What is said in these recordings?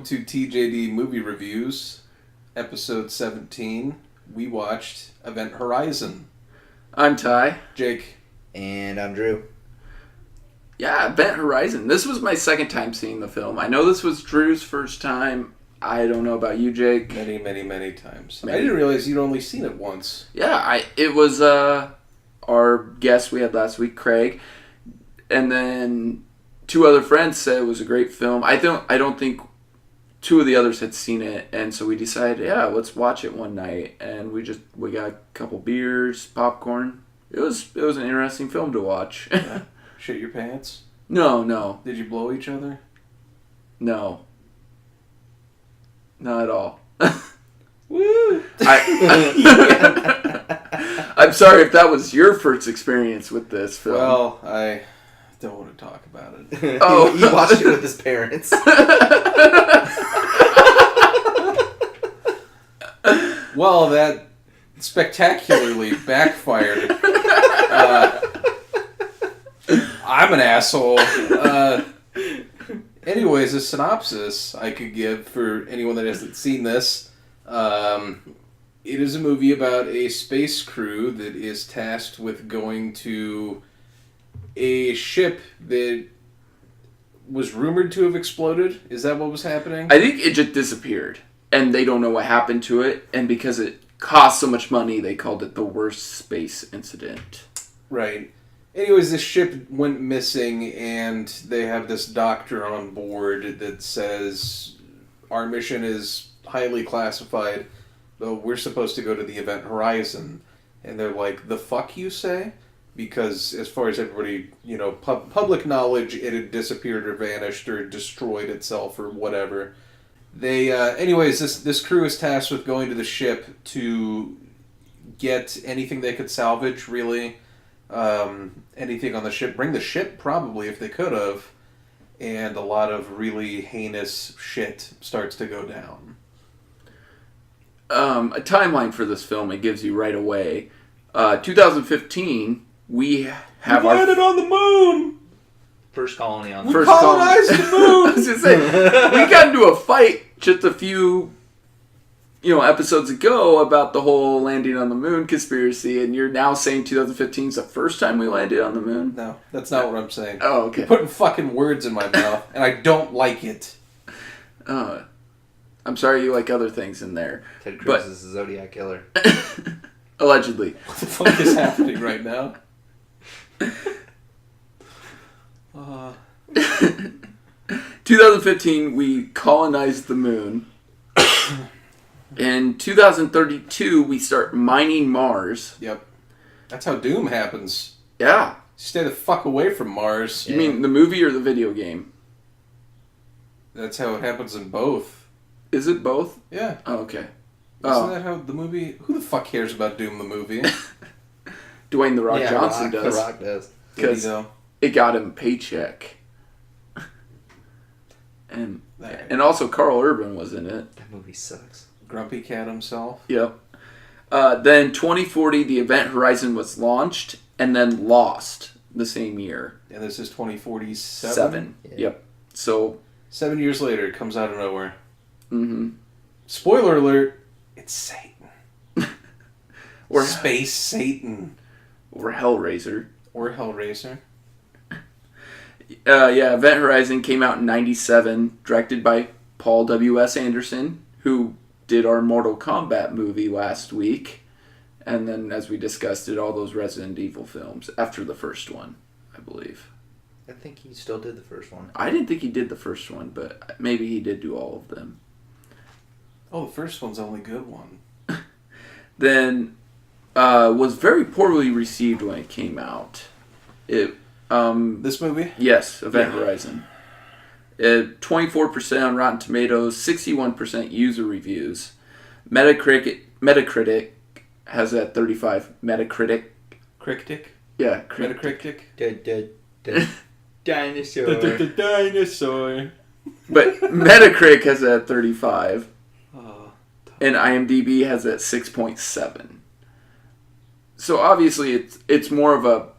to TJD Movie Reviews, episode 17. We watched Event Horizon. I'm Ty. Jake. And I'm Drew. Yeah, Event Horizon. This was my second time seeing the film. I know this was Drew's first time. I don't know about you, Jake. Many times. I didn't realize you'd only seen it once. Yeah, it was our guest we had last week, Craig, and then two other friends said it was a great film. I don't think two of the others had seen it, and so we decided, yeah, let's watch it one night. And we got a couple beers, popcorn. It was an interesting film to watch. Yeah. Shit your pants? No. Did you blow each other? No. Not at all. Woo! I'm sorry if that was your first experience with this film. Well, I don't want to talk about it. Oh. He watched it with his parents. Well, that spectacularly backfired. I'm an asshole. Anyways, a synopsis I could give for anyone that hasn't seen this. It is a movie about a space crew that is tasked with going to a ship that was rumored to have exploded. Is that what was happening? I think it just disappeared, and they don't know what happened to it, and because it cost so much money, they called it the worst space incident. Right. Anyways, this ship went missing, and they have this doctor on board that says, our mission is highly classified, but we're supposed to go to the Event Horizon. And they're like, the fuck you say? Because as far as everybody, public knowledge, it had disappeared or vanished or destroyed itself or whatever. They, this crew is tasked with going to the ship to get anything they could salvage, really. Anything on the ship. Bring the ship, probably, if they could have. And a lot of really heinous shit starts to go down. A timeline for this film, it gives you right away. 2015, we have we landed on the moon! First colony on the moon. moon. We colonized the moon! I was gonna say, we got into a fight just a few episodes ago about the whole landing on the moon conspiracy, and you're now saying 2015 is the first time we landed on the moon? No, that's not what I'm saying. Oh, okay. You're putting fucking words in my mouth, and I don't like it. I'm sorry you like other things in there. Ted Cruz is a Zodiac killer. Allegedly. What the fuck is happening right now? 2015, we colonized the moon. In 2032, we start mining Mars. Yep. That's how Doom happens. Yeah. Stay the fuck away from Mars. You mean the movie or the video game? That's how it happens in both. Is it both? Yeah. Oh, okay. Isn't that how the movie... Who the fuck cares about Doom the movie? Dwayne "The Rock" Johnson does. The Rock does. Because it got him a paycheck. And also Carl Urban was in it. That movie sucks. Grumpy Cat himself. Yep. Then 2040, the Event Horizon was launched and then lost the same year. And this is 2047? 7. Yeah. Yep. So 7 years later, it comes out of nowhere. Mm-hmm. Spoiler alert, it's Satan. Or Space Satan. Or Hellraiser. Or Hellraiser. Event Horizon came out in 97, directed by Paul W.S. Anderson, who did our Mortal Kombat movie last week. And then, as we discussed, did all those Resident Evil films after the first one, I believe. I think he still did the first one. I didn't think he did the first one, but maybe he did do all of them. Oh, the first one's the only good one. Then, was very poorly received when it came out. This movie? Yes, Event Horizon. 24% on Rotten Tomatoes, 61% user reviews. Metacritic has that 35. Metacritic? Critic? Yeah. Metacritic? Dinosaur. Dinosaur. But Metacritic has that 35. And IMDb has that 6.7. So obviously it's more of a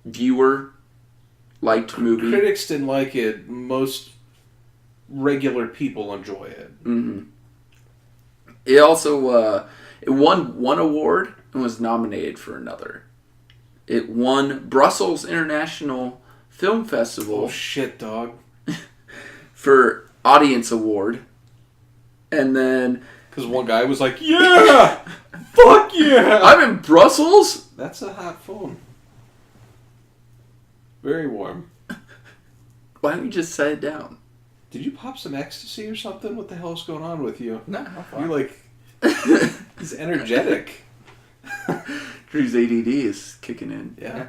viewer liked movie. Critics didn't like it. Most regular people enjoy it. Mm-hmm. It also it won one award and was nominated for another. It won Brussels International Film Festival Oh shit, dog! for Audience Award, and then Because one guy was like, "Yeah, fuck yeah!" I'm in Brussels. That's a hot phone. Very warm. Why don't you just set it down? Did you pop some ecstasy or something? What the hell's going on with you? No, I'm fine. You like, he's energetic. Drew's ADD is kicking in. Yeah.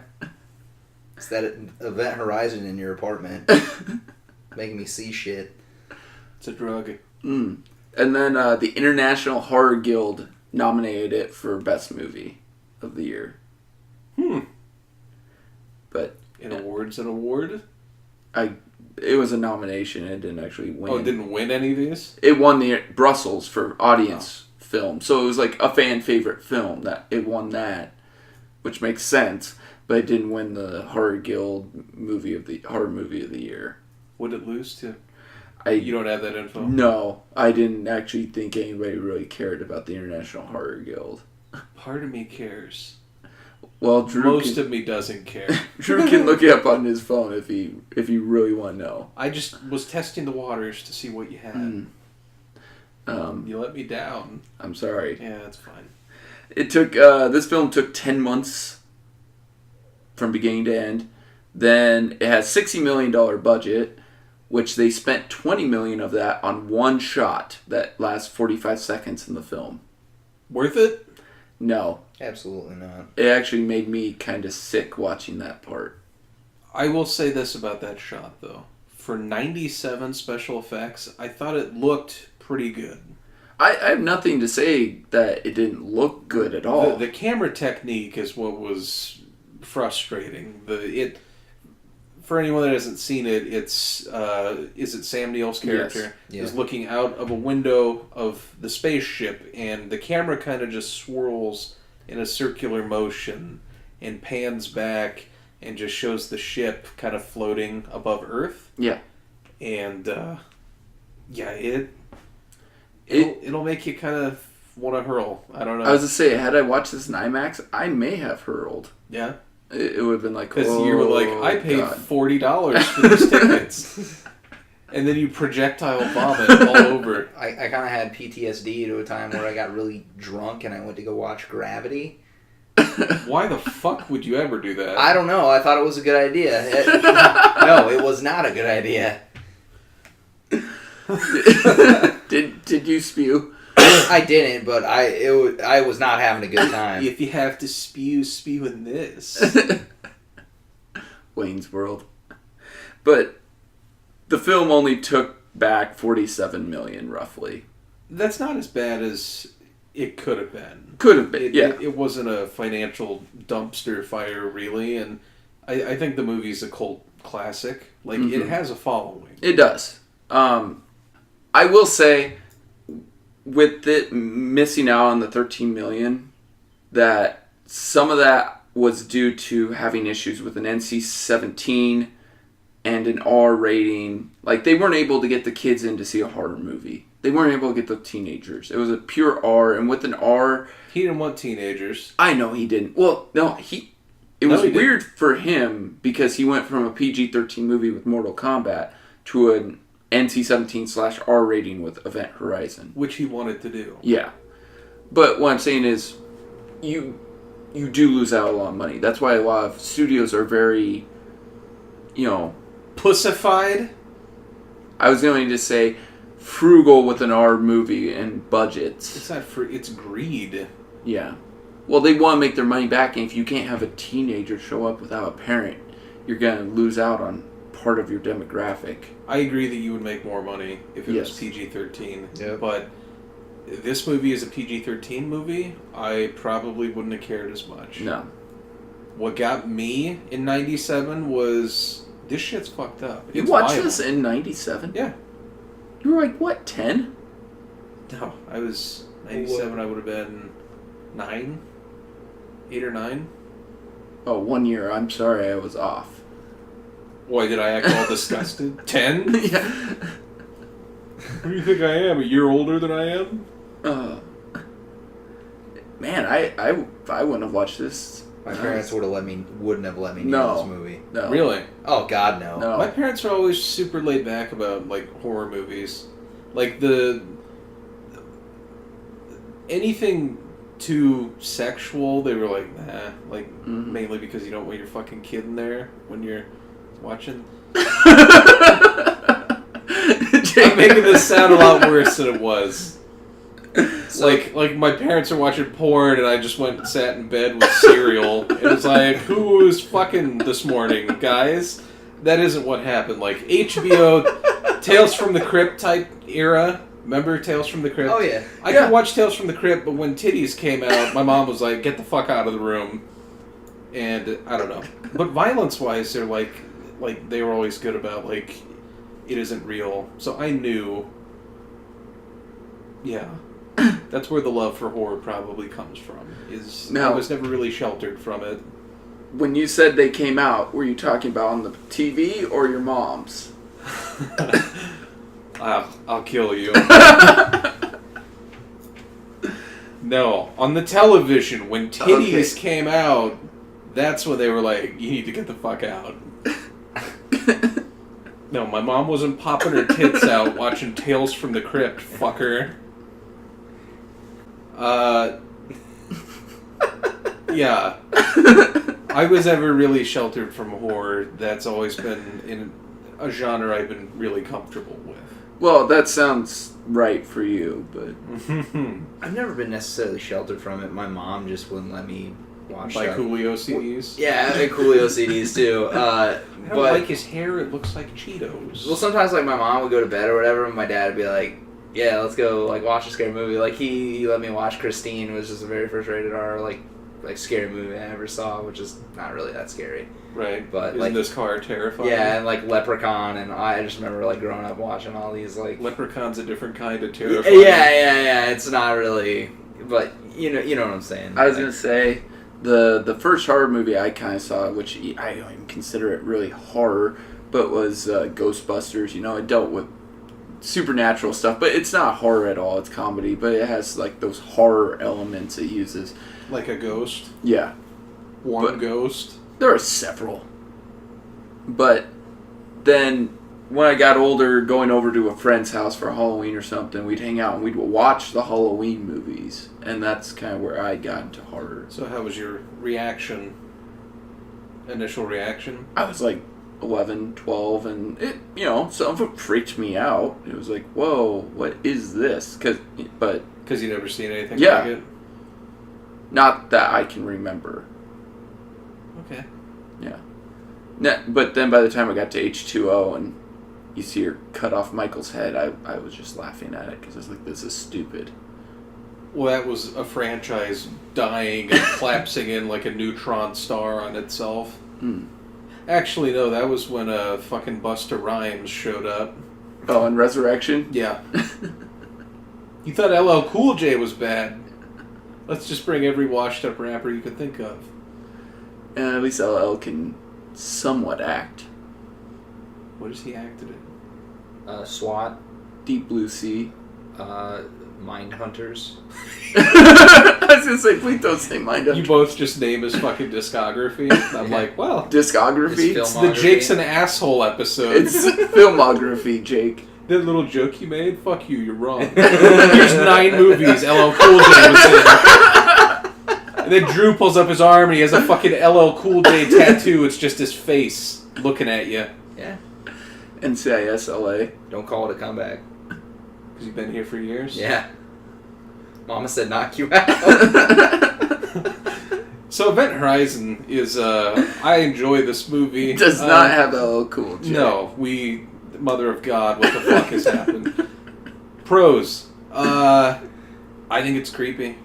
It's that event horizon in your apartment. Making me see shit. It's a drug. Mm. And then the International Horror Guild nominated it for Best Movie of the Year. But An award's an award? it was a nomination. It didn't actually win. Oh, it didn't win any of these? It won the Brussels for audience film. So it was like a fan favorite film that it won that, which makes sense. But it didn't win the Horror Guild Horror Movie of the Year. What did it lose to? You You don't have that info? No, I didn't actually think anybody really cared about the International Horror Guild. Part of me cares. Well, Drew Most can, of me doesn't care. Drew can look it up on his phone if you really want to know. I just was testing the waters to see what you had. You let me down. I'm sorry. Yeah, that's fine. It took this film took 10 months from beginning to end. Then it has $60 million budget, which they spent $20 million of that on one shot that lasts 45 seconds in the film. Worth it? No, Absolutely not. it actually made me kind of sick watching that part. I will say this about that shot, though. For 97 special effects, I thought it looked pretty good. I have nothing to say that it didn't look good at all. The camera technique is what was frustrating. For anyone that hasn't seen it, it's is it Sam Neill's character Yes. Yeah. is looking out of a window of the spaceship, and the camera kind of just swirls in a circular motion and pans back and just shows the ship kind of floating above Earth. Yeah. And it'll make you kind of want to hurl. I don't know. I was to say, had I watched this in IMAX, I may have hurled. Yeah. It would have been like, Because you were like, I paid God. $40 for these tickets. And then you projectile vomit all over. I kind of had PTSD to a time where I got really drunk and I went to go watch Gravity. Why the fuck would you ever do that? I don't know. I thought it was a good idea. No, it was not a good idea. Did you spew? I didn't, but I was not having a good time. If you have to spew in this. Wayne's World. But the film only took back $47 million roughly. That's not as bad as it could have been. Could have been, yeah. It wasn't a financial dumpster fire, really, and I think the movie's a cult classic. Like, it has a following. It does. I will say, with it missing out on the $13 million, that some of that was due to having issues with an NC-17 and an R rating. Like, they weren't able to get the kids in to see a horror movie. They weren't able to get the teenagers. It was a pure R, and with an R... He didn't want teenagers. I know he didn't. Well, no, it was weird for him because he went from a PG-13 movie with Mortal Kombat to an NC-17/R rating with Event Horizon. Which he wanted to do. Yeah. But what I'm saying is, you do lose out a lot of money. That's why a lot of studios are very, Pussified? I was going to say, frugal with an R movie and budgets. It's not free. It's greed. Yeah. Well, they want to make their money back, and if you can't have a teenager show up without a parent, you're going to lose out on part of your demographic. I agree that you would make more money if it was Yes. PG-13. Yep. But this movie is a PG-13 movie. I probably wouldn't have cared as much. No. What got me in 97 was, this shit's fucked up. You It's watched violent. this in 97? Yeah. You were like, what, 10? No, I was 97. I would have been 9, 8 or 9. Oh, 1 year. I'm sorry, I was off. Why did I act all disgusted? 10? Yeah. Who do you think I am? A year older than I am? Man, I wouldn't have watched this. My parents wouldn't have let me near No. this movie. No. Really? Oh God, no. No. My parents are always super laid back about like horror movies, like anything too sexual. They were like, nah, like mainly because you don't want your fucking kid in there when you're watching. I'm making this sound a lot worse than it was. Like my parents are watching porn and I just went and sat in bed with cereal. It was like, who was fucking this morning, guys? That isn't what happened. Like HBO, Tales from the Crypt type era. Remember Tales from the Crypt? Oh yeah. I could watch Tales from the Crypt, but when titties came out, my mom was like, get the fuck out of the room. And I don't know. But violence-wise, they're like they were always good about, like, it isn't real. So I knew, yeah. That's where the love for horror probably comes from. I was never really sheltered from it. When you said they came out, were you talking about on the TV or your mom's? I'll kill you. No, on the television, when titties came out, that's when they were like, you need to get the fuck out. No, my mom wasn't popping her tits out watching Tales from the Crypt, fucker. Yeah. I was never really sheltered from horror. That's always been in a genre I've been really comfortable with. Well, that sounds right for you, but... I've never been necessarily sheltered from it. My mom just wouldn't let me watch Like stuff. Coolio CDs? Yeah, and Coolio CDs too. I don't like his hair, it looks like Cheetos. Well, sometimes like my mom would go to bed or whatever, and my dad would be like, yeah, let's go like watch a scary movie. Like he let me watch Christine, which is the very first rated R like scary movie I ever saw, which is not really that scary. Right. But Isn't like this car terrifying? yeah, and like Leprechaun, and I just remember like growing up watching all these like Leprechaun's a different kind of terrifying. Yeah. It's not really, but you know what I'm saying. I was gonna say the first horror movie I kind of saw, which I don't even consider it really horror, but was Ghostbusters. You know, it dealt with supernatural stuff, but it's not horror at all. It's comedy, but it has like those horror elements it uses. Like a ghost? Yeah. One ghost? There are several. But then when I got older, going over to a friend's house for Halloween or something, we'd hang out and we'd watch the Halloween movies. And that's kind of where I got into horror. So how was your reaction? Initial reaction? I was like 11, 12, and it, you know, some of it freaked me out. It was like, whoa, what is this? Because you never seen anything Yeah. like it? Not that I can remember. Okay. Yeah. But then by the time I got to H2O and you see her cut off Michael's head, I was just laughing at it because I was like, this is stupid. Well, that was a franchise dying and collapsing in like a neutron star on itself. Actually, no, that was when fucking Busta Rhymes showed up. Oh, and Resurrection? Yeah. You thought LL Cool J was bad. Let's just bring every washed up rapper you could think of. And at least LL can somewhat act. What has he acted in? SWAT, Deep Blue Sea. Mind Hunters. I was going to say, please don't say Mind You Hunters. both just name his fucking discography. I'm like, well, Discography? His it's the Jake's an asshole episode. It's filmography, Jake. That little joke you made? Fuck you, you're wrong. Here's 9 movies LL Cool J was in. And then Drew pulls up his arm and he has a fucking LL Cool J tattoo. It's just his face looking at you. Yeah. NCIS LA. Don't call it a comeback. Because you've been here for years? Yeah. Mama said knock you out. So Event Horizon is, I enjoy this movie. It does not have LL Cool J. No, Mother of God, what the fuck has happened? Pros. I think it's creepy.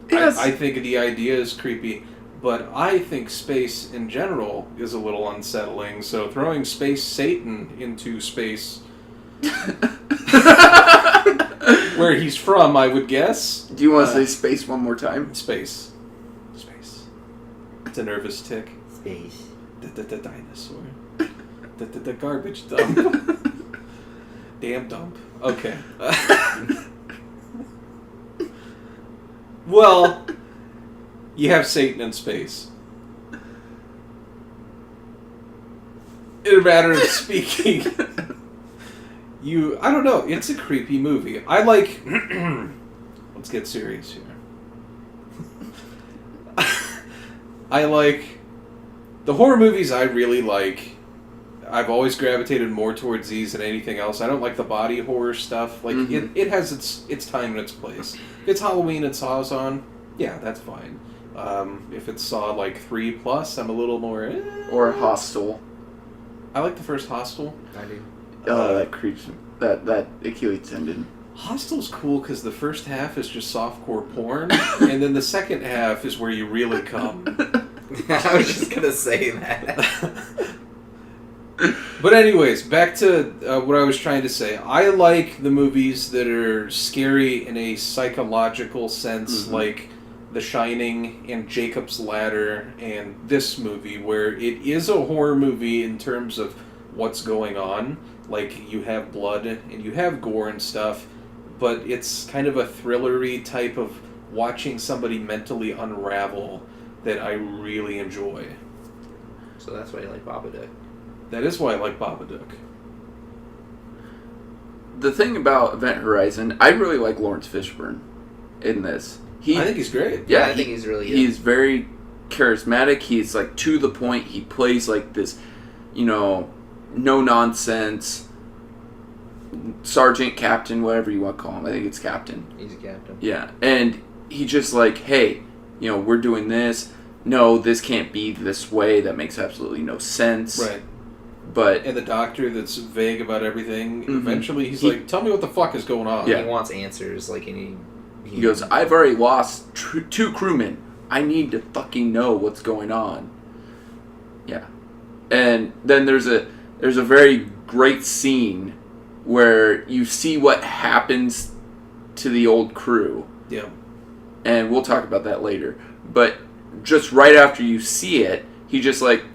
Yes. I think the idea is creepy, but I think space in general is a little unsettling, so throwing Space Satan into space where he's from, I would guess. Do you want to say space one more time? Space. It's a nervous tick. Space. The dinosaur. The garbage dump. Damn dump. Okay. Well, you have Satan in space. In a matter of speaking, I don't know, it's a creepy movie. I like, let's get serious here. I like, the horror movies I really like, I've always gravitated more towards these than anything else. I don't like the body horror stuff. Like, it has its time and its place. If it's Halloween and Saw's on, yeah, that's fine. If it's Saw, like, 3+, I'm a little more, Or Hostel. I like the first Hostel. I do. That creeps. That Achilles tendon. Hostel's cool because the first half is just softcore porn, and then the second half is where you really come. I was just gonna say that. But anyways, back to what I was trying to say. I like the movies that are scary in a psychological sense, like The Shining and Jacob's Ladder and this movie, where it is a horror movie in terms of what's going on. Like, you have blood and you have gore and stuff, but it's kind of a thrillery type of watching somebody mentally unravel that I really enjoy. So that's why you like Babadook. That is why I like Babadook. The thing about Event Horizon, I really like Lawrence Fishburne in this. I think he's great. Yeah, I think he's really good. He's very charismatic. He's like to the point. He plays like this, no nonsense sergeant, captain, whatever you want to call him. I think it's captain. He's a captain. Yeah, and he just like, hey, we're doing this. No, this can't be this way. That makes absolutely no sense. Right. But and the doctor that's vague about everything, eventually he's like, tell me what the fuck is going on. Yeah. He wants answers, like, and he goes, I've already lost 2 crewmen. I need to fucking know what's going on. Yeah. And then there's a very great scene where you see what happens to the old crew. Yeah. And we'll talk about that later. But just right after you see it, he just like,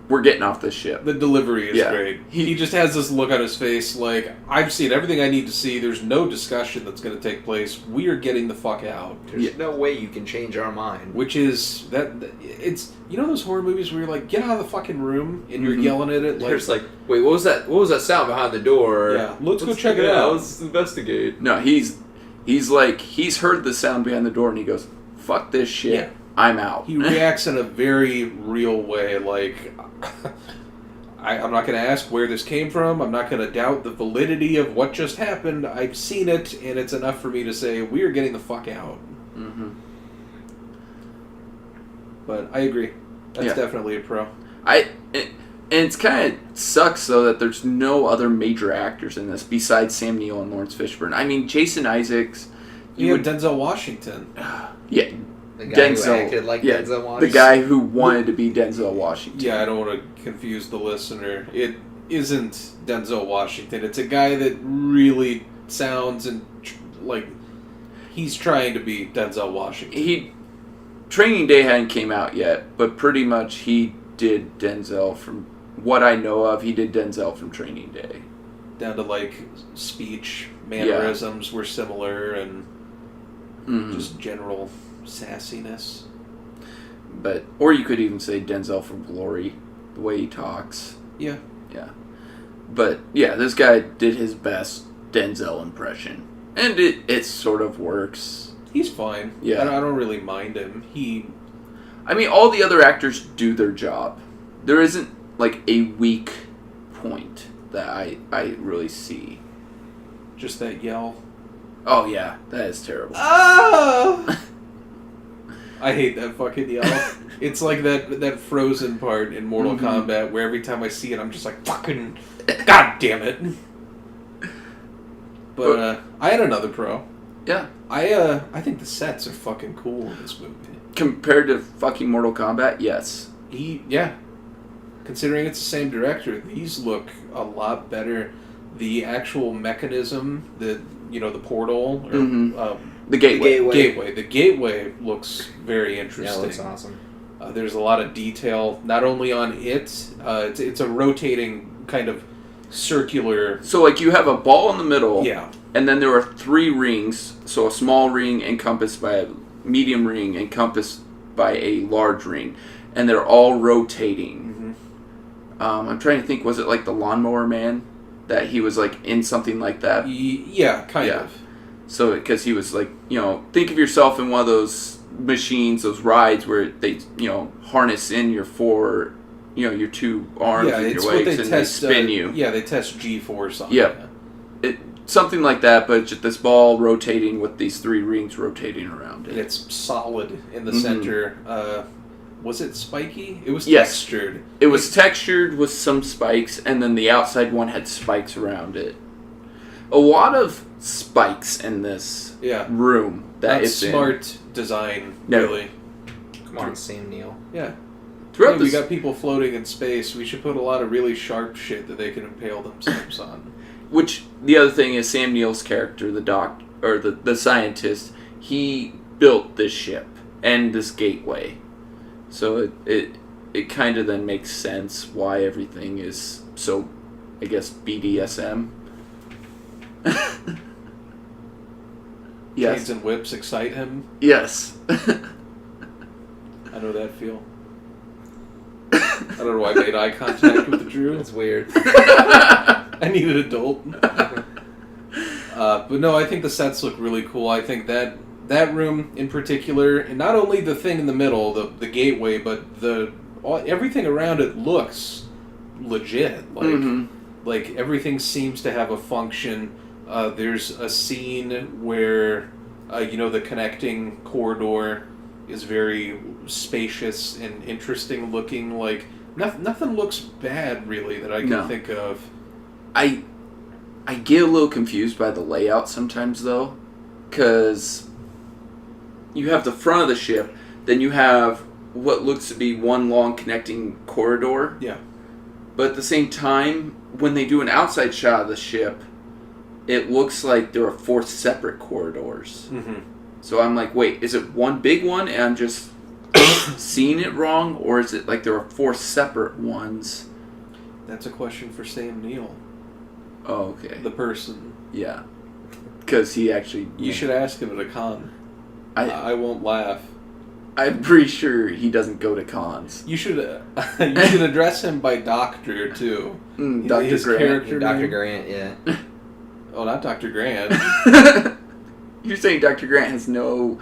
we're getting off this ship. The delivery is great. He just has this look on his face like, I've seen everything I need to see. There's no discussion that's going to take place. We are getting the fuck out. There's no way you can change our mind. Which is, it's, those horror movies where you're like, get out of the fucking room, and you're yelling at it. There's like, wait, what was that? What was that sound behind the door? Yeah, let's go check it out. Let's investigate. No, he's like, he's heard the sound behind the door, and he goes, fuck this shit. Yeah. I'm out. He reacts in a very real way, like, I'm not going to ask where this came from. I'm not going to doubt the validity of what just happened. I've seen it, and it's enough for me to say, we are getting the fuck out. Mm-hmm. But I agree. That's definitely a pro. And it's kind of sucks, though, that there's no other major actors in this besides Sam Neill and Lawrence Fishburne. I mean, Jason Isaacs. You had Denzel Washington. Yeah. The guy who acted like Denzel Washington. The guy who wanted to be Denzel Washington. Yeah, I don't want to confuse the listener. It isn't Denzel Washington. It's a guy that really sounds like he's trying to be Denzel Washington. Training Day hadn't came out yet, but pretty much he did Denzel from what I know of. He did Denzel from Training Day. Down to like speech, mannerisms were similar, and just general sassiness. Or you could even say Denzel from Glory, the way he talks. Yeah. Yeah. But yeah, this guy did his best Denzel impression, and it sort of works. He's fine. Yeah. I don't really mind him. I mean, all the other actors do their job. There isn't like a weak point that I really see. Just that yell. Oh yeah, that is terrible. Oh! I hate that fucking yell. It's like that Frozen part in Mortal Kombat where every time I see it, I'm just like, fucking, god damn it. But I had another pro. Yeah. I think the sets are fucking cool in this movie. Compared to fucking Mortal Kombat, yes. Considering it's the same director, these look a lot better. The actual mechanism, the portal, or the gateway. The gateway looks very interesting. Yeah, it looks awesome. There's a lot of detail, not only on it. It's a rotating kind of circular. So, like, you have a ball in the middle. Yeah. And then there are 3 rings. So, a small ring encompassed by a medium ring encompassed by a large ring. And they're all rotating. I'm trying to think, was it like the Lawnmower Man? That he was, like, in something like that? Yeah, kind of. So, because he was like, think of yourself in one of those machines, those rides where they, harness in your your 2 arms and your legs and they spin you. Yeah, they test G-force on Yeah. Something like that, but just this ball rotating with these 3 rings rotating around it. And it's solid in the center. Was it spiky? It was Yes. textured. It was textured with some spikes, and then the outside one had spikes around it. A lot of spikes in this room that That's it's smart design, No. really. Come on, Sam Neill. Yeah. Throughout Hey, we this, got people floating in space. We should put a lot of really sharp shit that they can impale themselves on. which the other thing is Sam Neill's character, the scientist, he built this ship and this gateway. So it kind of then makes sense why everything is so, I guess, BDSM. Yes. Chains and whips excite him. Yes. I know that feel. I don't know why I made eye contact with Drew. That's weird. I need an adult. But no, I think the sets look really cool. I think that room in particular, and not only the thing in the middle, the gateway, but everything around it looks legit. Like everything seems to have a function. There's a scene where the connecting corridor is very spacious and interesting looking. Like nothing looks bad really that I can think of. I get a little confused by the layout sometimes though, because you have the front of the ship, then you have what looks to be one long connecting corridor. Yeah. But at the same time, when they do an outside shot of the ship, it looks like there are 4 separate corridors. Mm-hmm. So I'm like, wait, is it one big one and I'm just seeing it wrong? Or is it like there are 4 separate ones? That's a question for Sam Neill. Oh, okay. The person. Yeah. Because he actually... You should ask him at a con. I won't laugh. I'm pretty sure he doesn't go to cons. You should address him by Doctor, too. Dr. His Grant. character Dr. name? Grant, yeah. Oh, not Dr. Grant. You're saying Dr. Grant has no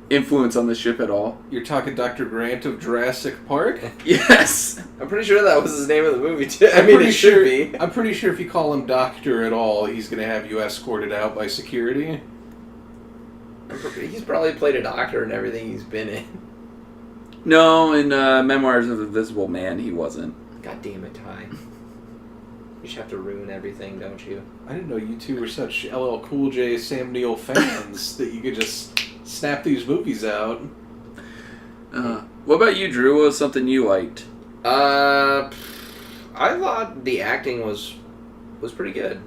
influence on the ship at all? You're talking Dr. Grant of Jurassic Park? Yes. I'm pretty sure that was his name of the movie, too. I mean, it should be. I'm pretty sure if you call him Doctor at all, he's going to have you escorted out by security. He's probably played a doctor in everything he's been in. No, in Memoirs of the Invisible Man, he wasn't. God damn it, Ty. You should have to ruin everything, don't you? I didn't know you two were such LL Cool J, Sam Neill fans that you could just snap these movies out. What about you, Drew? What was something you liked? I thought the acting was pretty good.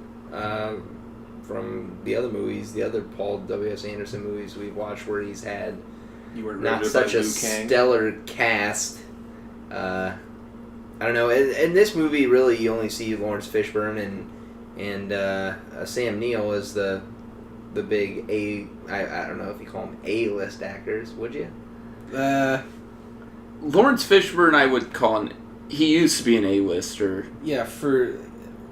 From the other movies, the other Paul W.S. Anderson movies we've watched where he's had not such a stellar cast. I don't know. In this movie, really, you only see Lawrence Fishburne and Sam Neill as the big I don't know if you call them A-list actors, would you? Lawrence Fishburne, I would call him. He used to be an A-lister. Yeah,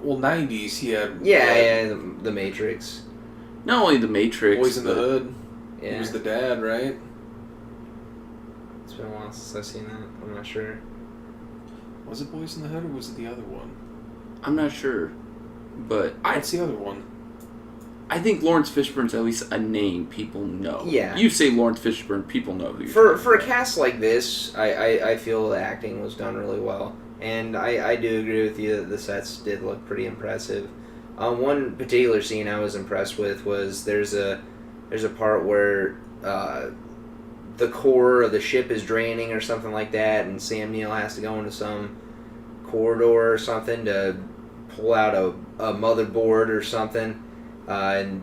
90s he had... Yeah, The Matrix. Not only The Matrix, Boys in the Hood. Yeah. He was the dad, right? It's been a while since I've seen that. I'm not sure. Was it Boys in the Hood or was it the other one? I'm not sure. But What's the other one? I think Lawrence Fishburne's at least a name people know. Yeah. You say Lawrence Fishburne, people know who you're talking For a about. cast like this, I feel the acting was done really well. And I do agree with you that the sets did look pretty impressive. One particular scene I was impressed with was there's a part where the core of the ship is draining or something like that, and Sam Neill has to go into some corridor or something to pull out a motherboard or something, and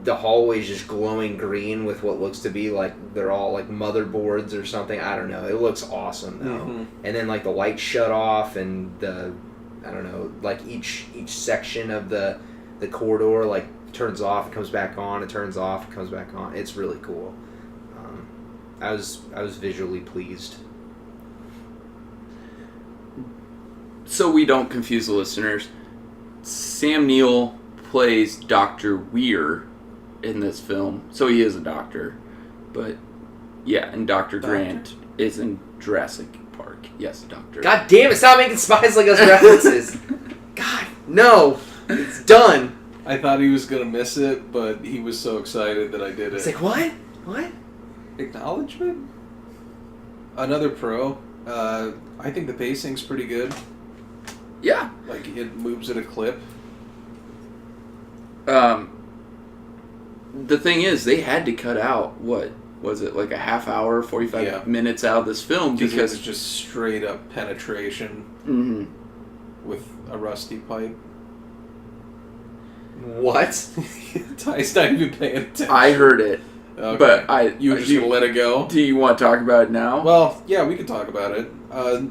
the hallway's just glowing green with what looks to be like they're all like motherboards or something. I don't know. It looks awesome though. Mm-hmm. And then like the lights shut off and I don't know, like each section of the corridor like turns off, it comes back on, it turns off, it comes back on. It's really cool. I was visually pleased. So we don't confuse the listeners, Sam Neill plays Dr. Weir in this film, so he is a doctor. But yeah, and Dr. Grant is in Jurassic Park. Yes, doctor. God damn it! Stop making Spies Like Us references. God, no, it's done. I thought he was gonna miss it, but he was so excited that I did it. It's like what? What? Acknowledgement? Another pro. I think the pacing's pretty good. Yeah. Like, it moves at a clip. The thing is, they had to cut out, what was it, like a half hour, 45 minutes out of this film because it was just straight up penetration with a rusty pipe. What? Ty's not even paying attention. I heard it. Okay. But you were just gonna let it go? Do you want to talk about it now? Well, yeah, we could talk about it.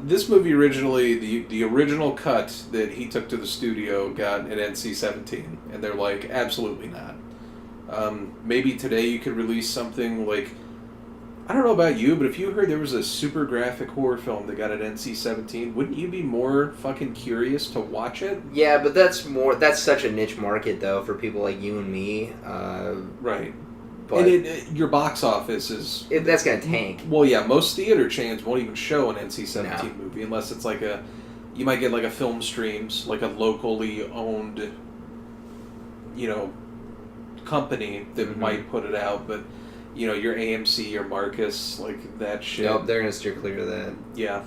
This movie originally, the original cut that he took to the studio got an NC-17, and they're like, absolutely not. Maybe today you could release something like, I don't know about you, but if you heard there was a super graphic horror film that got an NC-17, wouldn't you be more fucking curious to watch it? Yeah, but that's such a niche market though for people like you and me. Right. But And your box office is... that's gonna tank. Well, yeah, most theater chains won't even show an NC-17 movie unless it's like a... You might get like a Film Streams, like a locally owned, company that might put it out, but, your AMC or Marcus, like that shit. Nope, they're gonna steer clear of that. Yeah.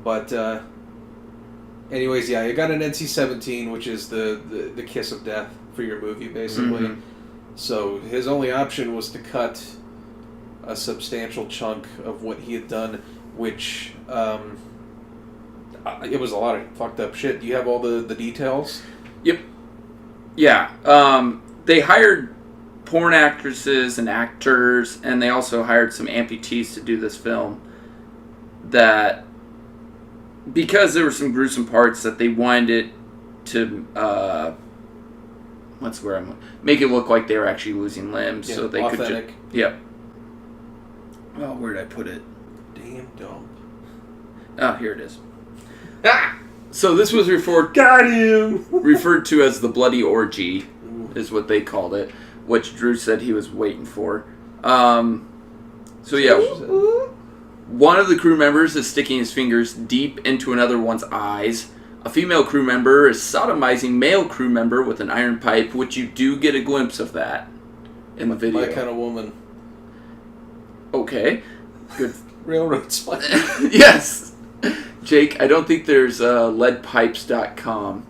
But, anyways, yeah, you got an NC-17, which is the kiss of death for your movie, basically. Mm-hmm. So his only option was to cut a substantial chunk of what he had done, which it was a lot of fucked up shit. Do you have all the details? Yep. Yeah. They hired porn actresses and actors, and they also hired some amputees to do this film. That, because there were some gruesome parts that they wanted it to... make it look like they were actually losing limbs, so they authentic. could just... Yep. Oh, where did I put it? Damn dump. Oh, here it is. So this was referred to as the Bloody Orgy, is what they called it, which Drew said he was waiting for. So yeah, one of the crew members is sticking his fingers deep into another one's eyes. A female crew member is sodomizing male crew member with an iron pipe, which you do get a glimpse of that in the video. My kind of woman. Okay. Good. Railroad spike. Yes. Jake, I don't think there's leadpipes.com.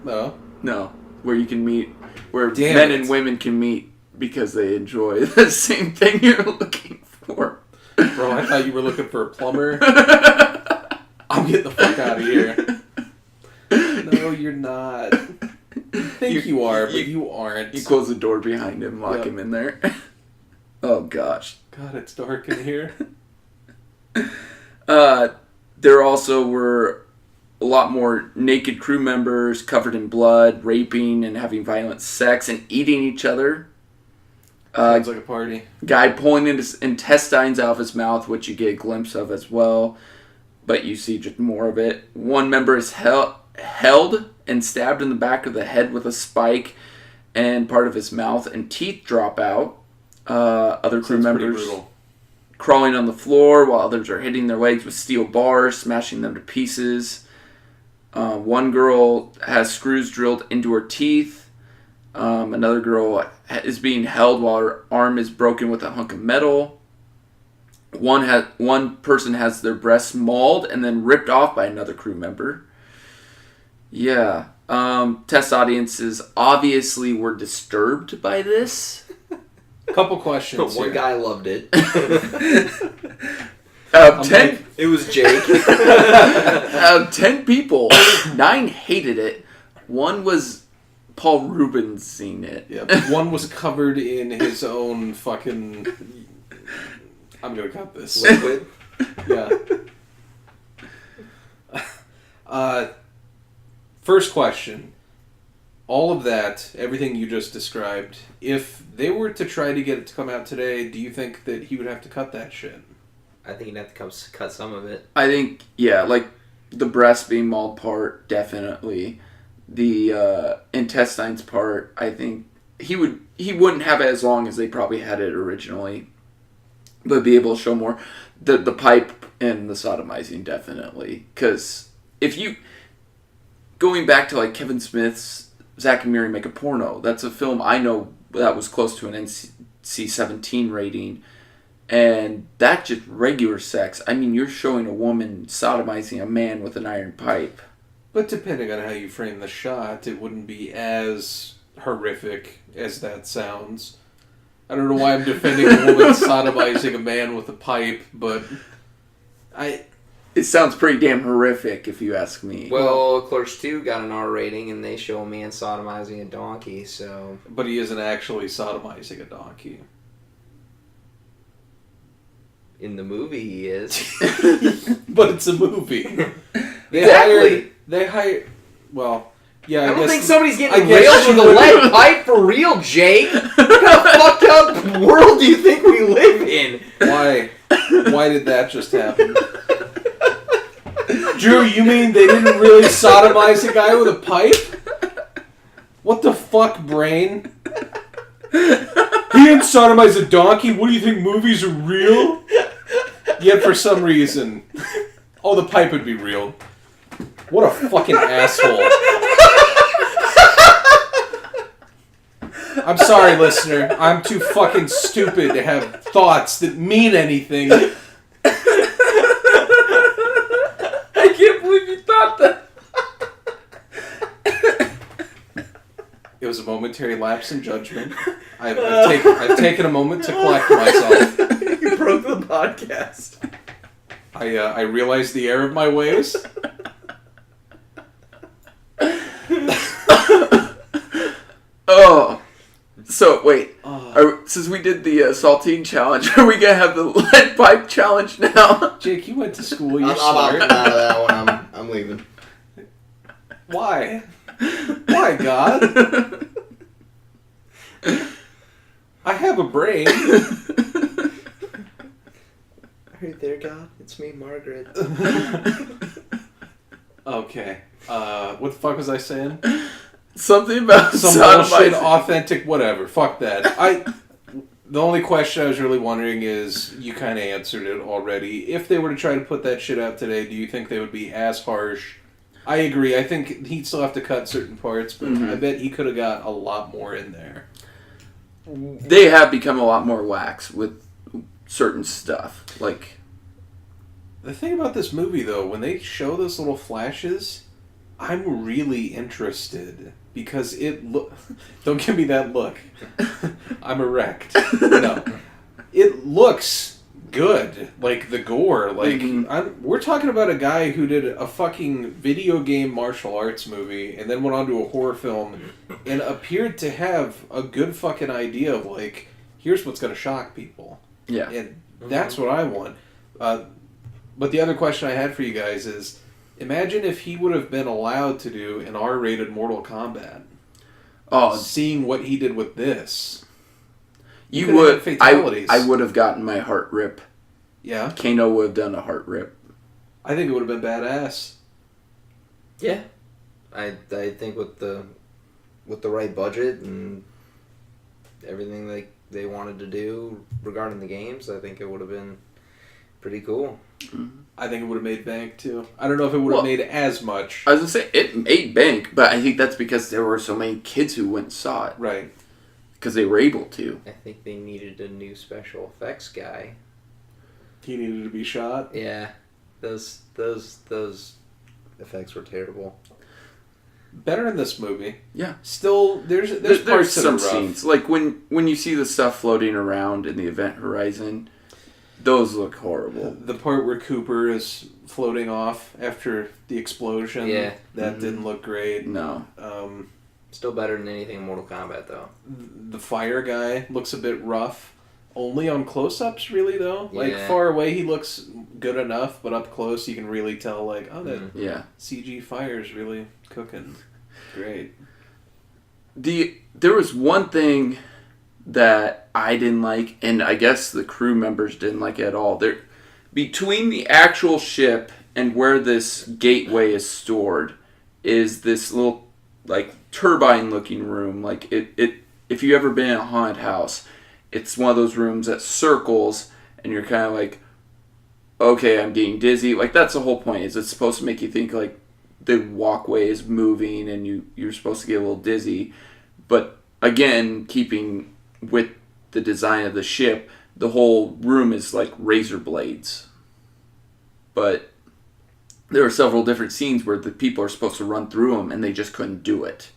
No. No. Where you can meet, where Damn men it. and women can meet because they enjoy the same thing you're looking for. Bro, I thought you were looking for a plumber. I'm getting the fuck out of here. No, you're not. You think you are, but you aren't. You close the door behind him, lock him in there. Oh, gosh. God, it's dark in here. There also were a lot more naked crew members covered in blood, raping and having violent sex and eating each other. Sounds like a party. Guy pulling his intestines out of his mouth, which you get a glimpse of as well. But you see just more of it. One member is held and stabbed in the back of the head with a spike, and part of his mouth and teeth drop out. Other crew members crawling on the floor while others are hitting their legs with steel bars, smashing them to pieces. One girl has screws drilled into her teeth. Another girl is being held while her arm is broken with a hunk of metal. One person has their breasts mauled and then ripped off by another crew member. Yeah. Test audiences obviously were disturbed by this. Couple questions. One guy loved it. 10, it was Jake. 10 people, 9 hated it. 1 was Paul Rubens seen it. Yeah, but 1 was covered in his own fucking... I'm gonna cut this. Liquid. Yeah. first question. All of that, everything you just described, if they were to try to get it to come out today, do you think that he would have to cut that shit? I think you'd have to cut some of it. I think, yeah, like the breast being mauled part, definitely. The intestines part, I think he wouldn't have it as long as they probably had it originally, but be able to show more. The pipe and the sodomizing, definitely. Because if you, going back to like Kevin Smith's Zack and Miri Make a Porno, that's a film I know that was close to an NC-17 rating, and that's just regular sex. I mean, you're showing a woman sodomizing a man with an iron pipe. But depending on how you frame the shot, it wouldn't be as horrific as that sounds. I don't know why I'm defending a woman sodomizing a man with a pipe, but It sounds pretty damn horrific, if you ask me. Well, Clerks 2 got an R rating, and they show a man sodomizing a donkey, so... But he isn't actually sodomizing a donkey. In the movie, he is. But it's a movie. Exactly. They hired... Well, yeah, I don't guess, think somebody's getting I guess railed with a you lead pipe for real, Jake. What kind of fucked up world do you think we live in? Why? Why did that just happen? Drew, you mean they didn't really sodomize a guy with a pipe? What the fuck, brain? He didn't sodomize a donkey? What do you think, movies are real? Yet for some reason... Oh, the pipe would be real. What a fucking asshole. I'm sorry, listener. I'm too fucking stupid to have thoughts that mean anything. I can't believe you thought that. It was a momentary lapse in judgment. I've taken a moment to collect myself. You broke the podcast. I realized the error of my ways. Oh. So, wait. Since we did the saltine challenge, are we going to have the lead pipe challenge now? Jake, you went to school. You're I'm smart. opting out of that one. I'm leaving. Why? Why, God? I have a brain. Are you there, God? It's me, Margaret. Okay. What the fuck was I saying? Something about Some bullshit, authentic, whatever. Fuck that. The only question I was really wondering is, you kind of answered it already. If they were to try to put that shit out today, do you think they would be as harsh? I agree. I think he'd still have to cut certain parts, but I bet he could have got a lot more in there. They have become a lot more lax with certain stuff. Like, the thing about this movie, though, when they show those little flashes, I'm really interested. Because don't give me that look. I'm erect. No. It looks good. Like, the gore. Like, we're talking about a guy who did a fucking video game martial arts movie and then went on to a horror film and appeared to have a good fucking idea of, like, here's what's going to shock people. yeah. And that's what I want. But the other question I had for you guys is, imagine if he would have been allowed to do an R-rated Mortal Kombat. Oh, Seeing what he did with this. you would. Fatalities. I would have gotten my heart rip. Yeah. Kano would have done a heart rip. I think it would have been badass. Yeah. I think with the right budget and everything they wanted to do regarding the games, I think it would have been pretty cool. I think it would have made bank too. I don't know if it would have made as much. I was going to say, it made bank, but I think that's because there were so many kids who went and saw it. Right. Because they were able to. I think they needed a new special effects guy. He needed to be shot. Yeah. Those effects were terrible. Better in this movie. Yeah. Still, there's There's parts that are some rough. scenes. Like when you see the stuff floating around in the event horizon, those look horrible. The part where Cooper is floating off after the explosion. Yeah. That didn't look great. No. Still better than anything in Mortal Kombat, though. The fire guy looks a bit rough. Only on close-ups, really, though. Like, Yeah. far away, he looks good enough, but up close you can really tell, like, oh, that Yeah. CG fire is really cooking. Great. There was one thing that I didn't like, and I guess the crew members didn't like it at all. Between the actual ship and where this gateway is stored is this little, like, turbine-looking room. Like, if you ever been in a haunted house, it's one of those rooms that circles, and you're kind of like, okay, I'm getting dizzy. Like, that's the whole point, is it's supposed to make you think, like, the walkway is moving, and you're supposed to get a little dizzy. But, again, keeping with the design of the ship, the whole room is like razor blades. But there are several different scenes where the people are supposed to run through them, and they just couldn't do it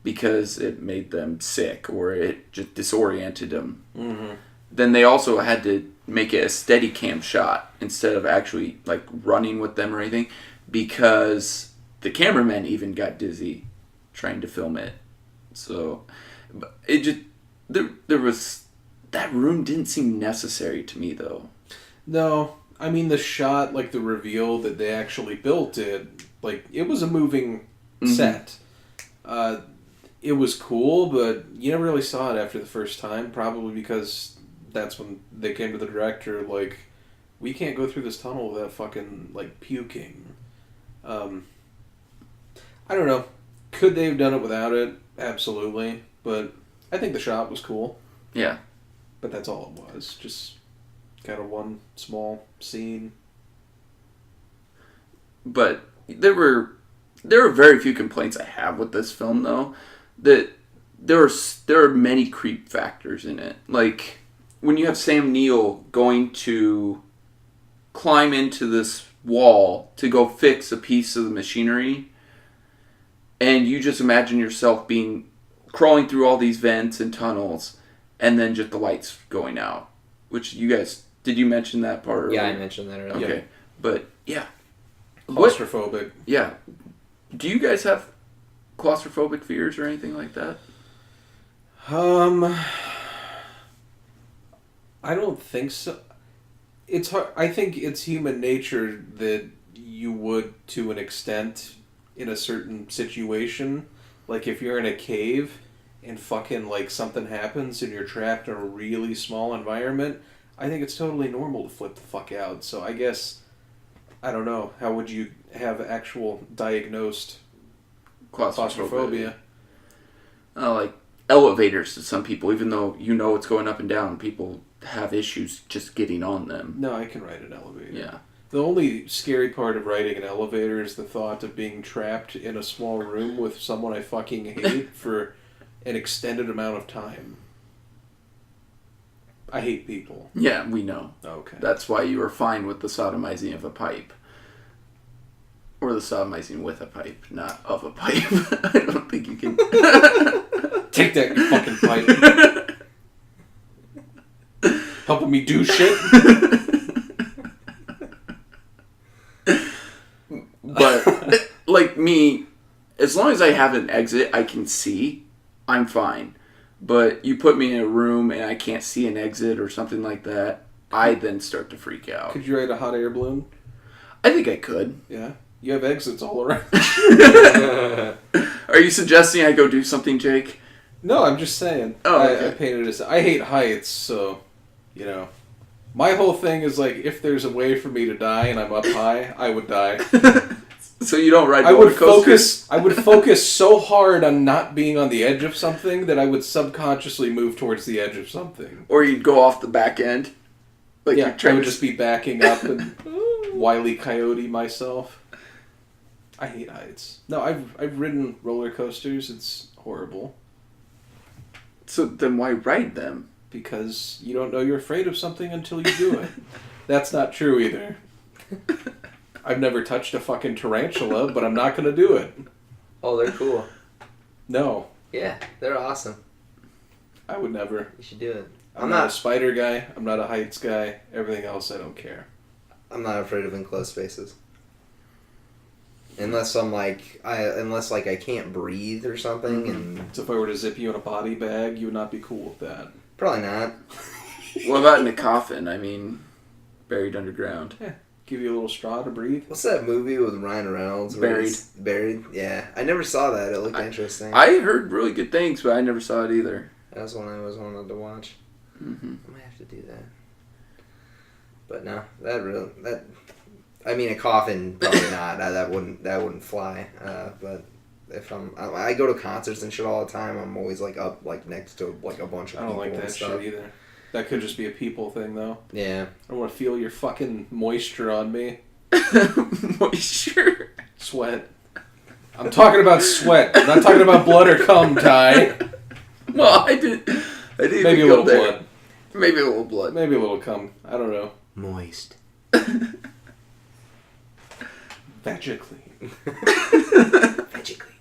because it made them sick or it just disoriented them. Mm-hmm. Then they also had to make it a steady cam shot instead of actually like running with them or anything, because the cameraman even got dizzy trying to film it. So it just there was, that room didn't seem necessary to me though. No, I mean the shot, like the reveal that they actually built it, like it was a moving set. It was cool, but you never really saw it after the first time, probably because that's when they came to the director, like, we can't go through this tunnel without fucking, like, puking. I don't know. Could they have done it without it? Absolutely. But I think the shot was cool. Yeah. But that's all it was. Just kind of one small scene. But there are very few complaints I have with this film, though. That there are many creep factors in it. Like, when you have Sam Neill going to climb into this wall to go fix a piece of the machinery, and you just imagine yourself crawling through all these vents and tunnels, and then just the lights going out. Which you guys, did you mention that part earlier? Yeah, I mentioned that earlier. Okay, but yeah. Claustrophobic. Yeah. Do you guys have claustrophobic fears or anything like that? I don't think so. It's hard. I think it's human nature that you would, to an extent, in a certain situation. Like, if you're in a cave and fucking, like, something happens and you're trapped in a really small environment, I think it's totally normal to flip the fuck out. So I guess, I don't know, how would you have actual diagnosed claustrophobia? Like elevators to some people, even though you know it's going up and down, people have issues just getting on them. No, I can ride an elevator. Yeah. The only scary part of riding an elevator is the thought of being trapped in a small room with someone I fucking hate for an extended amount of time. I hate people. Yeah, we know. Okay. That's why you were fine with the sodomizing of a pipe. Or the sodomizing with a pipe, not of a pipe. I don't think you can... Take that, you fucking pipe. Helping me do shit? But, like me, as long as I have an exit I can see, I'm fine. But you put me in a room and I can't see an exit or something like that, I then start to freak out. Could you ride a hot air balloon? I think I could. Yeah. You have exits all around. Are you suggesting I go do something, Jake? No, I'm just saying. Oh, okay. I painted as... I hate heights, so, you know. My whole thing is, like, if there's a way for me to die and I'm up high, I would die. So you don't ride I roller would coasters? I would focus so hard on not being on the edge of something that I would subconsciously move towards the edge of something. Or you'd go off the back end? Like Yeah, you're trying I would to just be backing up and Wile E. Coyote myself. I hate heights. No, I've ridden roller coasters. It's horrible. So then why ride them? Because you don't know you're afraid of something until you do it. That's not true either. I've never touched a fucking tarantula, but I'm not going to do it. Oh, they're cool. No. Yeah, they're awesome. I would never. You should do it. I'm not a spider guy. I'm not a heights guy. Everything else, I don't care. I'm not afraid of enclosed spaces. Unless I'm like, I can't breathe or something, and So if I were to zip you in a body bag, you would not be cool with that. probably not. What about in a coffin? I mean, buried underground. Yeah. Give you a little straw to breathe. What's that movie with Ryan Reynolds? Buried? Yeah. I never saw that. It looked interesting. I heard really good things, but I never saw it either. That's one I always wanted to watch. Mm-hmm. I might have to do that. But no, I mean, a coffin, probably not. That wouldn't fly. But if I go to concerts and shit all the time. I'm always like up like next to like a bunch of people. I don't like that shit either. That could just be a people thing, though. Yeah. I don't want to feel your fucking moisture on me. Moisture? Sweat. I'm talking about sweat. I'm not talking about blood or cum, Ty. Well, I didn't Maybe a little blood. Maybe a little blood. Maybe a little cum. I don't know. Moist. Vagically. Vagically.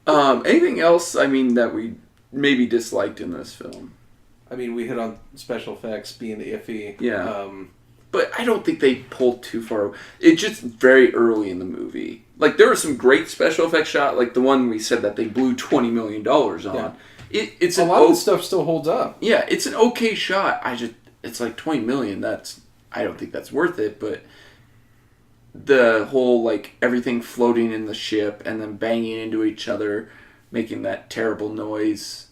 Anything else, I mean, that we maybe disliked in this film? I mean, we hit on special effects being iffy. Yeah. But I don't think they pulled too far. It's just very early in the movie. Like, there were some great special effects shot, like the one we said that they blew $20 million on. Yeah. It's a lot of the stuff still holds up. Yeah, it's an okay shot. It's like $20 million. I don't think that's worth it, but the whole, like, everything floating in the ship and then banging into each other, making that terrible noise.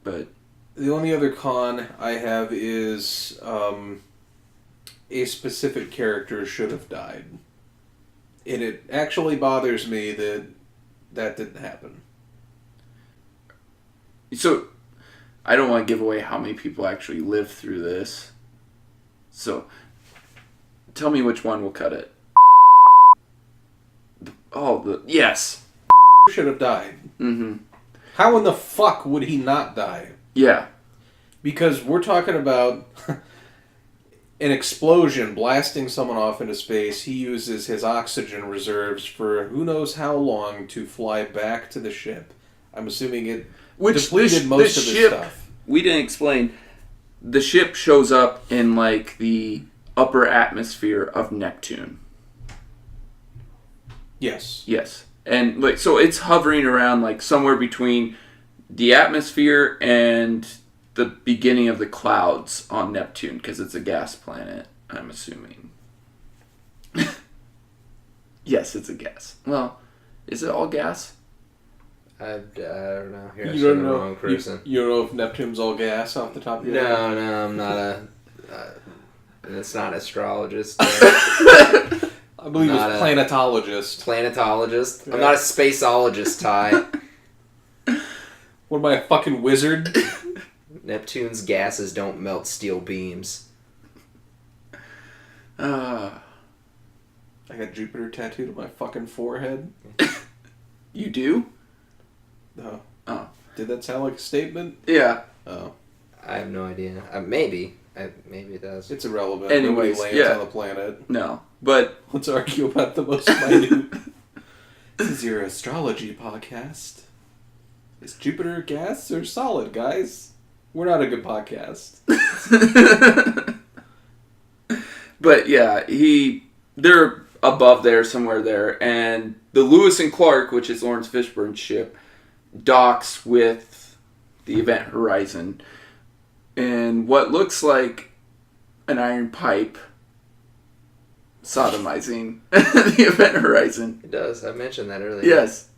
But the only other con I have is a specific character should have died. And it actually bothers me that didn't happen. So, I don't want to give away how many people actually lived through this. So, tell me which one will cut it. Yes. Should have died. Mm-hmm. How in the fuck would he not die? Yeah. Because we're talking about an explosion blasting someone off into space. He uses his oxygen reserves for who knows how long to fly back to the ship. I'm assuming it depleted most of his stuff. We didn't explain. The ship shows up in like the upper atmosphere of Neptune. Yes. Yes. And like so it's hovering around like somewhere between the atmosphere and the beginning of the clouds on Neptune because it's a gas planet, I'm assuming. Yes, it's a gas. Well, is it all gas? I don't know. Here, you don't know. Wrong person. You don't know if Neptune's all gas off the top of your head? No, I'm not it's not astrologist. I believe it's planetologist. Planetologist? Yeah. I'm not a spaceologist, Ty. What am I, a fucking wizard? Neptune's gases don't melt steel beams. I got Jupiter tattooed on my fucking forehead. You do? No. Oh. Did that sound like a statement? Yeah. Oh. I have no idea. Maybe. Maybe it does. It's irrelevant. Anyways, nobody lands on the planet. No. But let's argue about the most minute. This is your astrology podcast. Is Jupiter gas or solid, guys? We're not a good podcast. But yeah, they're above there, somewhere there, and the Lewis and Clark, which is Lawrence Fishburne's ship, docks with the Event Horizon. And what looks like an iron pipe sodomizing the Event Horizon. It does. I mentioned that earlier. Yes.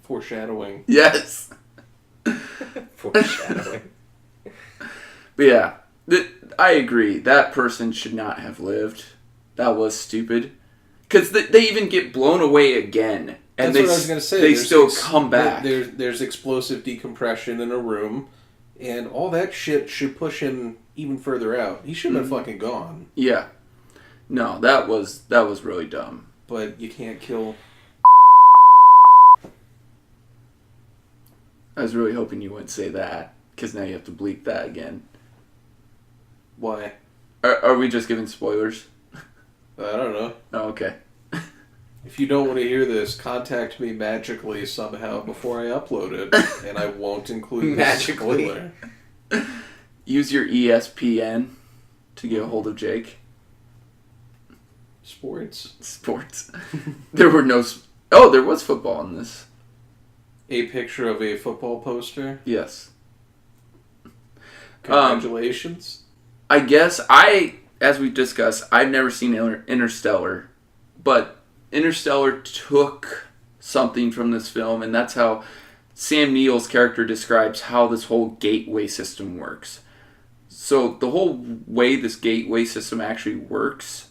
Foreshadowing. Yes. Foreshadowing. But yeah, I agree. That person should not have lived. That was stupid. Because they even get blown away again. And that's what I was going to say. They still come back. There's explosive decompression in a room. And all that shit should push him even further out. He should have been fucking gone. Yeah. No, that was really dumb. But you can't kill... I was really hoping you wouldn't say that, because now you have to bleep that again. Why? Are we just giving spoilers? I don't know. Oh, okay. If you don't want to hear this, contact me magically somehow before I upload it, and I won't include the spoiler. Use your ESPN to get a hold of Jake. Sports. There were no... Oh, there was football in this. A picture of a football poster? Yes. Congratulations. I guess I as we discussed, I've never seen Interstellar, but Interstellar took something from this film, and that's how Sam Neill's character describes how this whole gateway system works. So the whole way this gateway system actually works,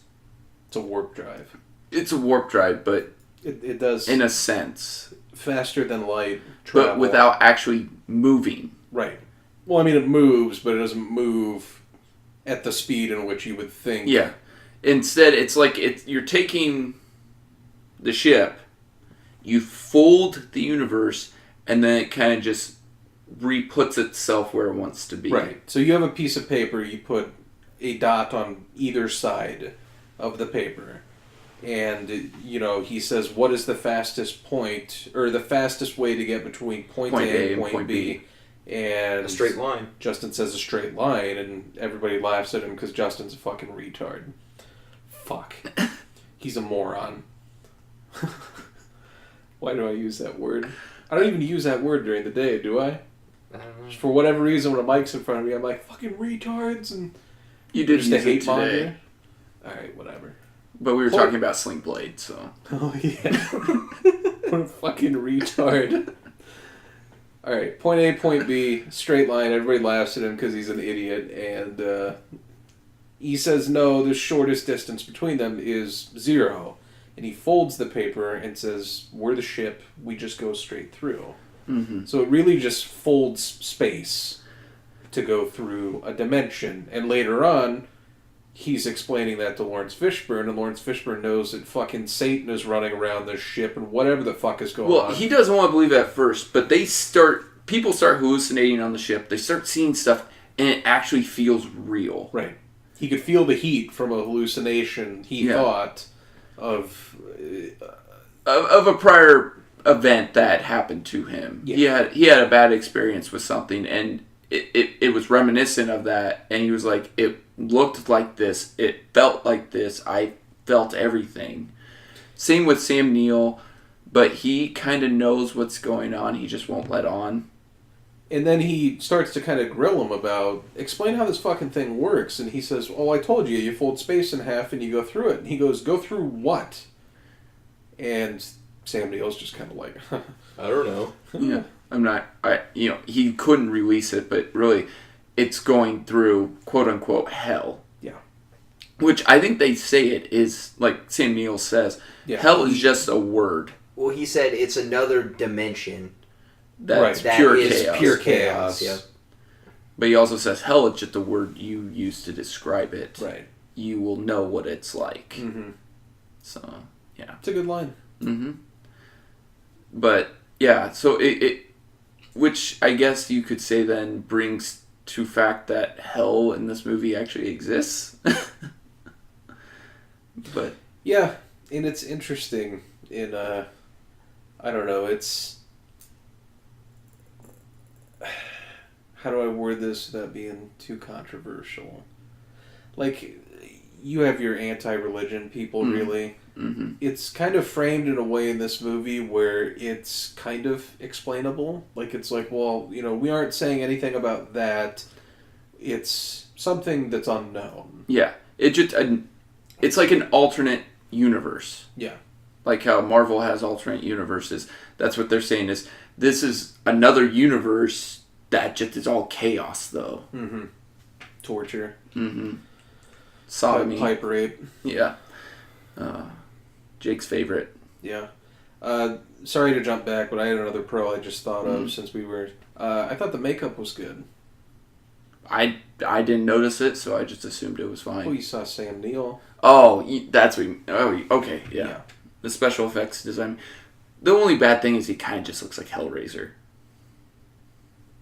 It's a warp drive. it's a warp drive, but It does in a sense, faster than light travel. but without actually moving. Right. Well, I mean, it moves, but it doesn't move at the speed in which you would think. Yeah. Instead, it's like you're taking the ship, you fold the universe, and then it kind of just re-puts itself where it wants to be. Right. So you have a piece of paper, you put a dot on either side of the paper. And, he says, what is the fastest point, or the fastest way to get between point A and point B? And A straight line. Justin says a straight line, and everybody laughs at him because Justin's a fucking retard. Fuck. He's a moron. Why do I use that word? I don't even use that word during the day, do I? I don't know. For whatever reason, when a mic's in front of me, I'm like, fucking retards, and You did just use a hate it today. monger. Alright, whatever. But we were Point- talking about Sling Blade, so... Oh, yeah. What a fucking retard. Alright, point A, point B, straight line. Everybody laughs at him because he's an idiot. And he says, no, the shortest distance between them is 0. And he folds the paper and says, we're the ship, we just go straight through. Mm-hmm. So it really just folds space to go through a dimension. And later on, he's explaining that to Lawrence Fishburne, and Lawrence Fishburne knows that fucking Satan is running around this ship and whatever the fuck is going on. Well, he doesn't want to believe it at first, but people start hallucinating on the ship. They start seeing stuff, and it actually feels real. Right. He could feel the heat from a hallucination he thought of... Of a prior event that happened to him. Yeah. He had a bad experience with something, and it was reminiscent of that, and he was like, it looked like this, it felt like this, I felt everything. Same with Sam Neill, but he kind of knows what's going on, he just won't let on. And then he starts to kind of grill him about, explain how this fucking thing works. And he says, oh, I told you, you fold space in half and you go through it. And he goes, go through what? And Sam Neill's just kind of like, I don't know. Yeah, he couldn't release it, but really, it's going through quote unquote hell. Yeah. Which I think they say it is, like Sam Neill says, hell is just a word. Well, he said it's another dimension. That's Right. pure That is chaos. pure chaos. Yeah. But he also says hell is just a word you use to describe it. right. You will know what it's like. Mm-hmm. So, yeah. It's a good line. Mm-hmm. But, yeah, so it which I guess you could say then brings to fact that hell in this movie actually exists. But Yeah, and it's interesting in, I don't know, it's... How do I word this without being too controversial? Like, you have your anti-religion people, really. mm-hmm. It's kind of framed in a way in this movie where it's kind of explainable. Like, it's like, well, we aren't saying anything about that. It's something that's unknown. Yeah, it's like an alternate universe. Yeah. Like how Marvel has alternate universes. That's what they're saying is, this is another universe that just is all chaos, though. Mm-hmm. Torture. Mm-hmm. Sodomy. Pipe rape. Yeah. Jake's favorite. Yeah. Sorry to jump back, but I had another pro I just thought of since we were... I thought the makeup was good. I didn't notice it, so I just assumed it was fine. Oh, you saw Sam Neill. Oh, that's what okay, yeah. The special effects design. The only bad thing is he kind of just looks like Hellraiser.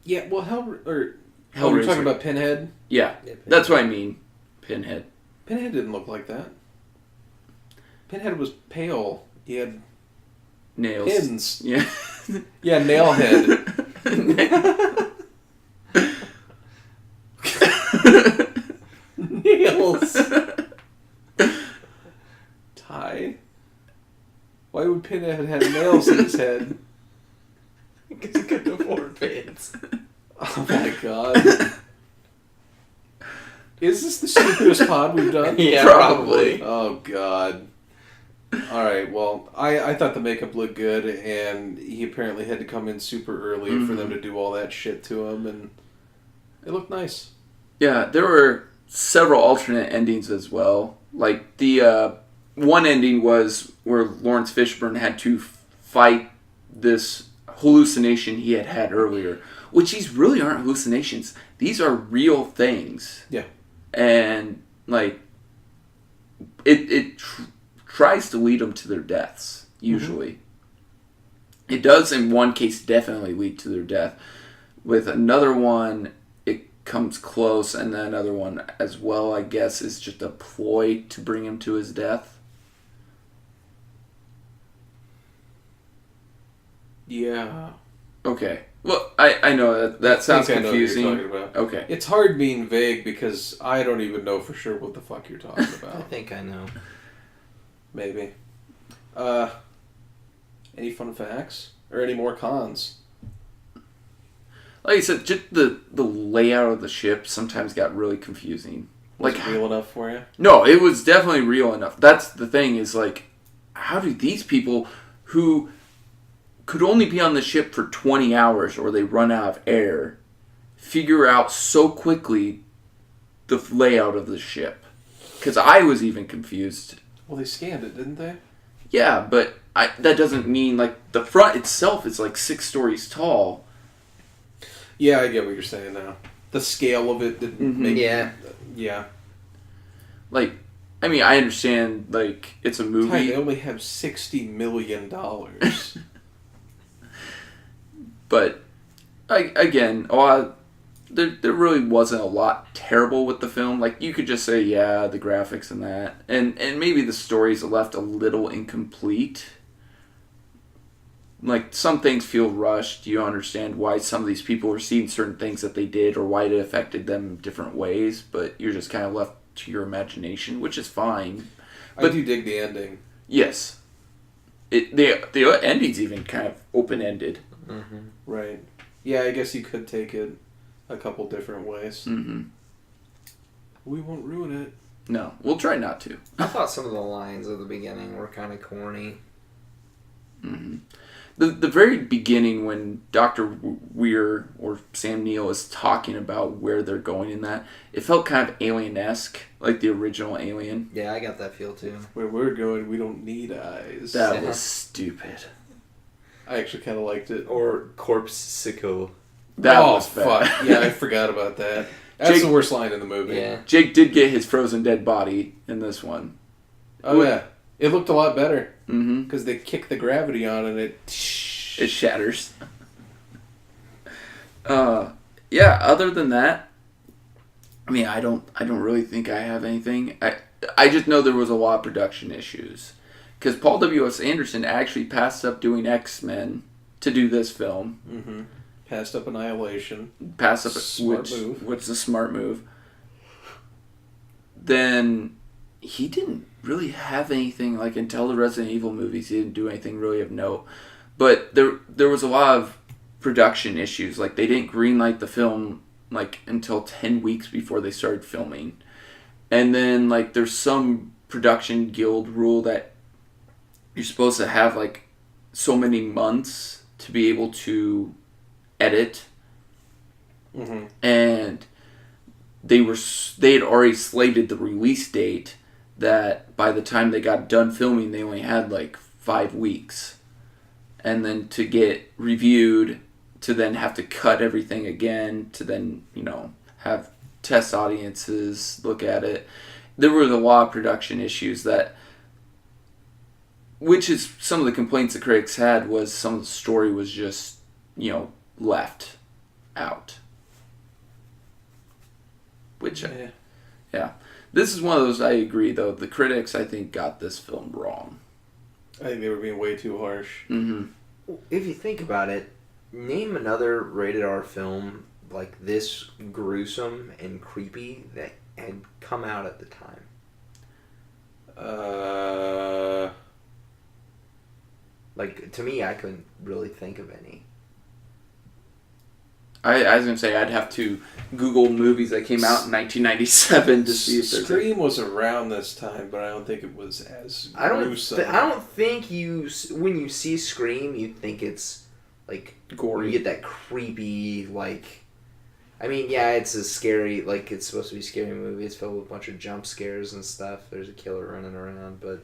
Yeah, well, we're Hellraiser. talking about Pinhead? Yeah, Yeah, that's what I mean. Pinhead. Pinhead didn't look like that. Pinhead was pale. He had Nails. pins. Yeah. Yeah, nailhead. Nails. Ty? Why would Pinhead have nails in his head? Because he couldn't afford pants. Oh my god. Is this the stupidest pod we've done? Yeah, Probably. Oh, God. All right, well, I thought the makeup looked good, and he apparently had to come in super early for them to do all that shit to him, and it looked nice. Yeah, there were several alternate endings as well. Like, the one ending was where Lawrence Fishburne had to fight this hallucination he had had earlier, which these really aren't hallucinations. These are real things. Yeah. And, like, it tries to lead them to their deaths, usually. It does, in one case, definitely lead to their death. With another one, it comes close, and then another one as well, I guess, is just a ploy to bring him to his death. Yeah. Okay. Well, I know that sounds I think I know what you're confusing. talking about. Okay. It's hard being vague because I don't even know for sure what the fuck you're talking I about. think I know. Maybe. Any fun facts? Or any more cons? Like I said, just the layout of the ship sometimes got really confusing. Was Like, it real enough for you? no, it was definitely real enough. That's the thing, is like, how do these people who could only be on the ship for 20 hours or they run out of air figure out so quickly the layout of the ship? Because I was even confused. Well, they scanned it, didn't they? Yeah, but that doesn't mean, like, the front itself is like 6 stories tall. Yeah, I get what you're saying now. The scale of it didn't make... Yeah. Yeah. Like, I mean, I understand, like, it's a Ty, movie. they only have $60 million. But, again, there really wasn't a lot terrible with the film. Like, you could just say, yeah, the graphics and that. And maybe the stories left a little incomplete. Like, some things feel rushed. You understand why some of these people were seeing certain things that they did or why it affected them in different ways. But you're just kind of left to your imagination, which is fine. I But do dig the ending. yes. The ending's even kind of open-ended. Mm-hmm. Right. Yeah, I guess you could take it a couple different ways. Mm-hmm. We won't ruin it. No, we'll try not to. I thought some of the lines at the beginning were kind of corny. Mm-hmm. The very beginning when Dr. Weir or Sam Neill is talking about where they're going in that, it felt kind of alien-esque, like the original Alien. Yeah, I got that feel too. Where we're going, we don't need eyes. That was stupid. I actually kind of liked it. Or Corpse-sico. That oh, was bad. fuck. Yeah, I forgot about that. That's Jake- the worst line in the movie. Yeah. Jake did get his frozen dead body in this one. Oh, yeah. It looked a lot better. Mm-hmm. Because they kick the gravity on and it... It shatters. Yeah, other than that, I mean, I don't really think I have anything. I just know there was a lot of production issues. Because Paul W.S. Anderson actually passed up doing X-Men to do this film. Mm-hmm. Passed up Annihilation. Passed up Smart move. which is a smart move. Then he didn't really have anything, like, until the Resident Evil movies, he didn't do anything really of note. But there was a lot of production issues. Like, they didn't greenlight the film, like, until 10 weeks before they started filming. And then, like, there's some production guild rule that you're supposed to have, like, so many months to be able to edit. Mm-hmm. And they had already slated the release date that by the time they got done filming, they only had, like, 5 weeks. And then to get reviewed, to then have to cut everything again, to then, have test audiences look at it. There were a lot of production issues which is some of the complaints the critics had, was some of the story was just, left out. Which, yeah. This is one of those, I agree, though. The critics, I think, got this film wrong. I think they were being way too harsh. Mm-hmm. If you think about it, name another rated R film like this gruesome and creepy that had come out at the time. Like, to me, I couldn't really think of any. I was gonna say I'd have to Google movies that came out in 1997 to see if there's. Scream was around this time, but I don't think it was as I gruesome. don't think when you see Scream, you think it's like Gory. You get that creepy like. I mean, yeah, it's a scary, like, it's supposed to be a scary movie. It's filled with a bunch of jump scares and stuff. There's a killer running around, but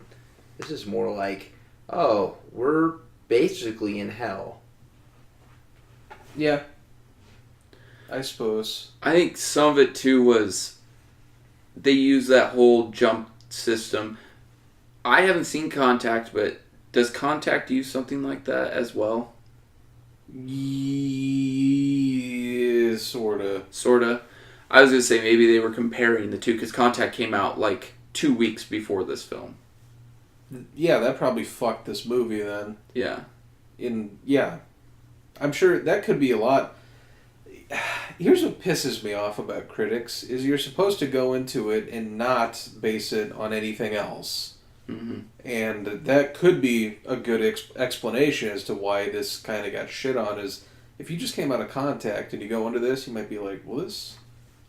this is more like, oh, we're basically in hell. Yeah. I suppose. I think some of it too was they use that whole jump system. I haven't seen Contact, but does Contact use something like that as well? Yeah, sorta. Sorta. I was gonna say maybe they were comparing the two because Contact came out like 2 weeks before this film. Yeah, that probably fucked this movie then. Yeah. I'm sure that could be a lot. Here's what pisses me off about critics is you're supposed to go into it and not base it on anything else. Mm-hmm. And that could be a good explanation as to why this kind of got shit on is if you just came out of Contact and you go into this, you might be like, well,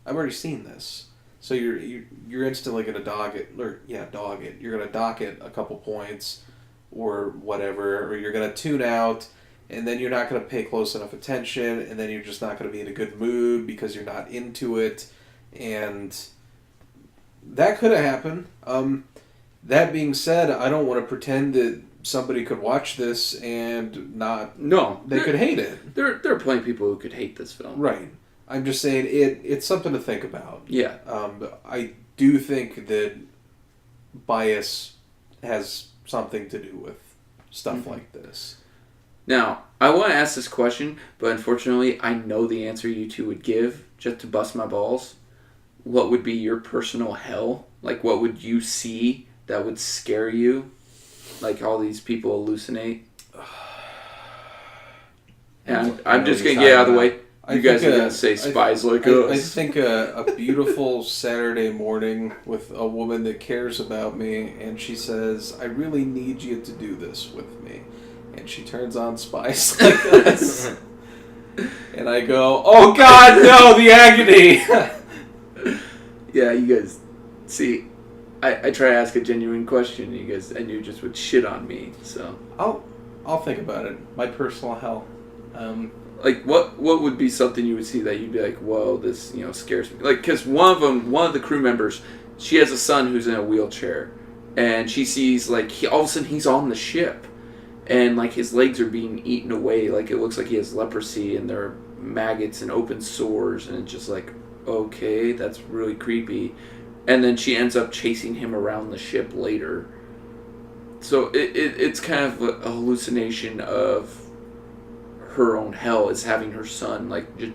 I've already seen this. So you're instantly going to dog it. You're going to dock it a couple points or whatever, or you're going to tune out, and then you're not going to pay close enough attention, and then you're just not going to be in a good mood because you're not into it. And that could have happened. That being said, I don't want to pretend that somebody could watch this and not... No. They could hate it. There are plenty of people who could hate this film. Right. I'm just saying it's something to think about. Yeah. I do think that bias has something to do with stuff like this. Now, I want to ask this question, but unfortunately, I know the answer you two would give just to bust my balls. What would be your personal hell? Like, what would you see that would scare you? Like, all these people hallucinate? And I'm just going to get out of the way. You guys are going to say spies like us. I think a beautiful Saturday morning with a woman that cares about me, and she says, I really need you to do this with me. And she turns on Spies Like Us. And I go, oh God, no, the agony! Yeah, you guys, see, I try to ask a genuine question, and you just would shit on me, so. I'll think about it. My personal hell. Like, what would be something you would see that you'd be like, whoa, this, scares me? Like, because one of the crew members, she has a son who's in a wheelchair, and she sees, like, all of a sudden he's on the ship, and, like, his legs are being eaten away, like, it looks like he has leprosy, and there are maggots and open sores, and it's just like, okay, that's really creepy. And then she ends up chasing him around the ship later. So it's kind of a hallucination of her own hell is having her son, like, just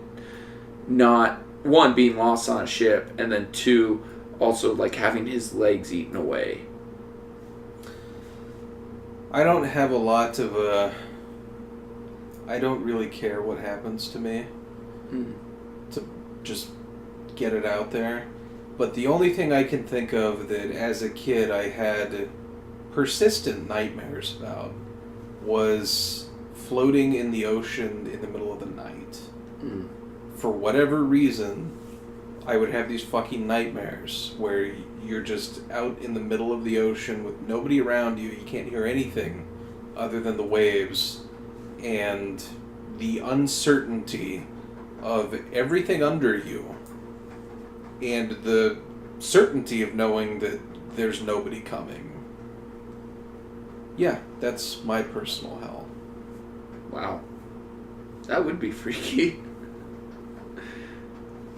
not, one, being lost on a ship, and then two, also, like, having his legs eaten away. I don't have a lot of, I don't really care what happens to me. To just get it out there. But the only thing I can think of that as a kid I had persistent nightmares about was floating in the ocean in the middle of the night. For whatever reason, I would have these fucking nightmares where you're just out in the middle of the ocean with nobody around you. You can't hear anything other than the waves and the uncertainty of everything under you and the certainty of knowing that there's nobody coming. Yeah, that's my personal hell. Wow. That would be freaky.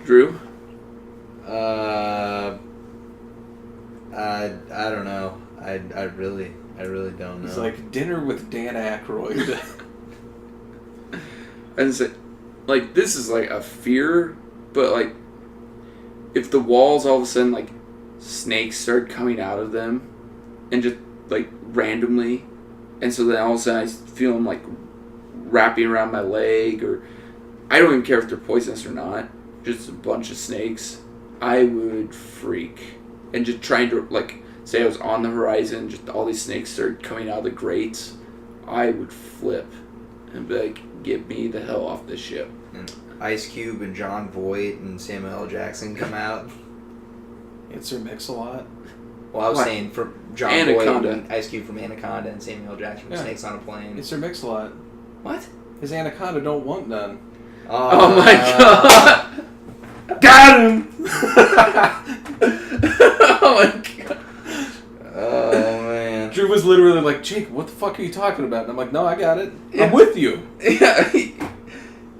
Drew? I don't know. I really don't know. It's like dinner with Dan Aykroyd. And it's like, this is like a fear, but like, if the walls all of a sudden, like, snakes start coming out of them, and just, like, randomly, and so then all of a sudden I feel them, like, wrapping around my leg, or, I don't even care if they're poisonous or not, just a bunch of snakes, I would freak. And just trying to, like, say I was on the horizon, just all these snakes started coming out of the grates, I would flip, and be like, get me the hell off this ship. Ice Cube and John Voight and Samuel L. Jackson come out? Answer Mix-a-Lot. Well, I was What? saying for John Anaconda. Voight and Ice Cube from Anaconda and Samuel L. Jackson from Yeah. Snakes on a Plane. Answer Mix-a-Lot. What? His Anaconda don't want none. Oh my god! Got him! Oh my god. Oh man. Drew was literally like, Jake, what the fuck are you talking about? And I'm like, no, I got it. Yeah. I'm with you. Yeah, he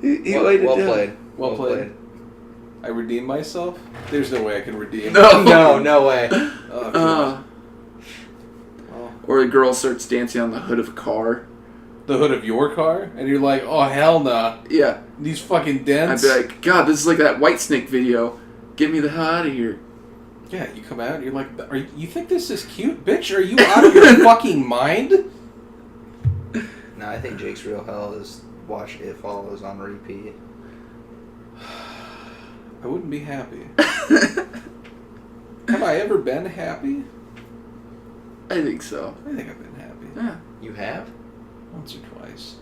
laid it Well down. played. Well played. I redeemed myself? There's no way I can redeem. No. No way. Oh, God. Well, Or a girl starts dancing on the hood of a car. the hood of your car? And you're like, oh, hell nah. Yeah. These fucking I'd dents. be like, God, this is like that Whitesnake video. Get me the hell out of here. Yeah, you come out and you're like, you think this is cute? Bitch, are you out of your fucking mind? No, I think Jake's real hell is watch It Follows on repeat. I wouldn't be happy. Have I ever been happy? I think so. I think I've been happy. Yeah. You have? Once or twice.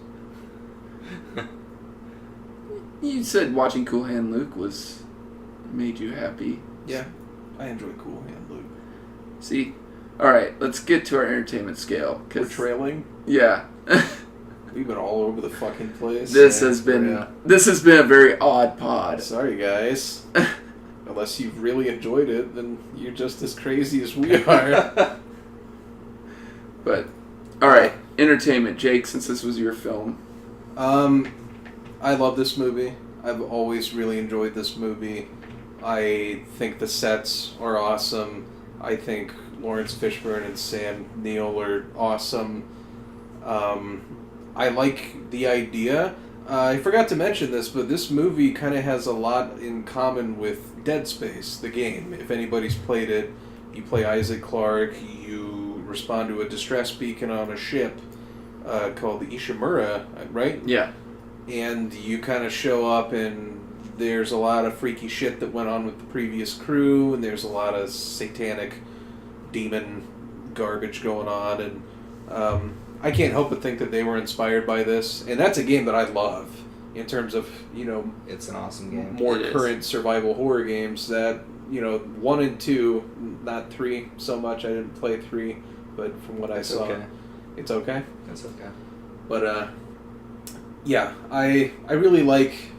You said watching Cool Hand Luke made you happy. Yeah, I enjoy Cool Hand Luke. See? Alright, let's get to our entertainment scale. We're trailing. Yeah. We've been all over the fucking place. This Yeah, has been yeah. this has been a very odd pod. Sorry, guys. Unless you've really enjoyed it, then you're just as crazy as we are. But alright, entertainment, Jake, since this was your film. I love this movie. I've always really enjoyed this movie. I think the sets are awesome. I think Lawrence Fishburne and Sam Neill are awesome. I like the idea. I forgot to mention this, but this movie kind of has a lot in common with Dead Space, the game. If anybody's played it, you play Isaac Clarke, you respond to a distress beacon on a ship called the Ishimura, right? Yeah. And you kind of show up and there's a lot of freaky shit that went on with the previous crew, and there's a lot of satanic demon garbage going on, and I can't help but think that they were inspired by this, and that's a game that I love in terms of, It's an awesome game. more It is. current survival horror games that, 1 and 2, not 3 so much. I didn't play 3, but from what I It's saw, okay. it's okay. That's okay. But yeah, I really like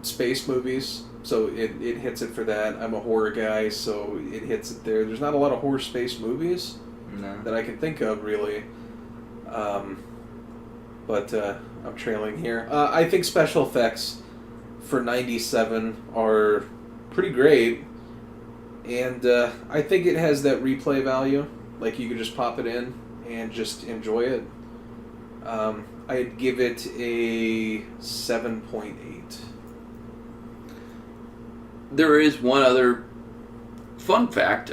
space movies, so it hits it for that. I'm a horror guy, so it hits it there. There's not a lot of horror space movies No. that I can think of, really. But I'm trailing here. I think special effects for 97 are pretty great, and I think it has that replay value. Like, you could just pop it in and just enjoy it. I'd give it a 7.8. There is one other fun fact.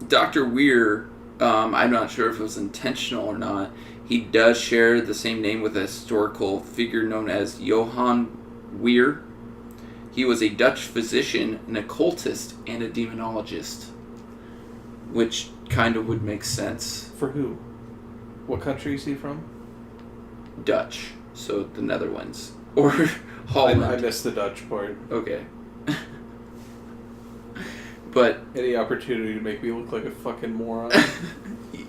Dr. Weir, I'm not sure if it was intentional or not, he does share the same name with a historical figure known as Johann Weir. He was a Dutch physician, an occultist, and a demonologist, which kind of would make sense. For who? What country is he from? Dutch, so the Netherlands. Or Holland. I missed the Dutch part. Okay. But Any opportunity to make me look like a fucking moron.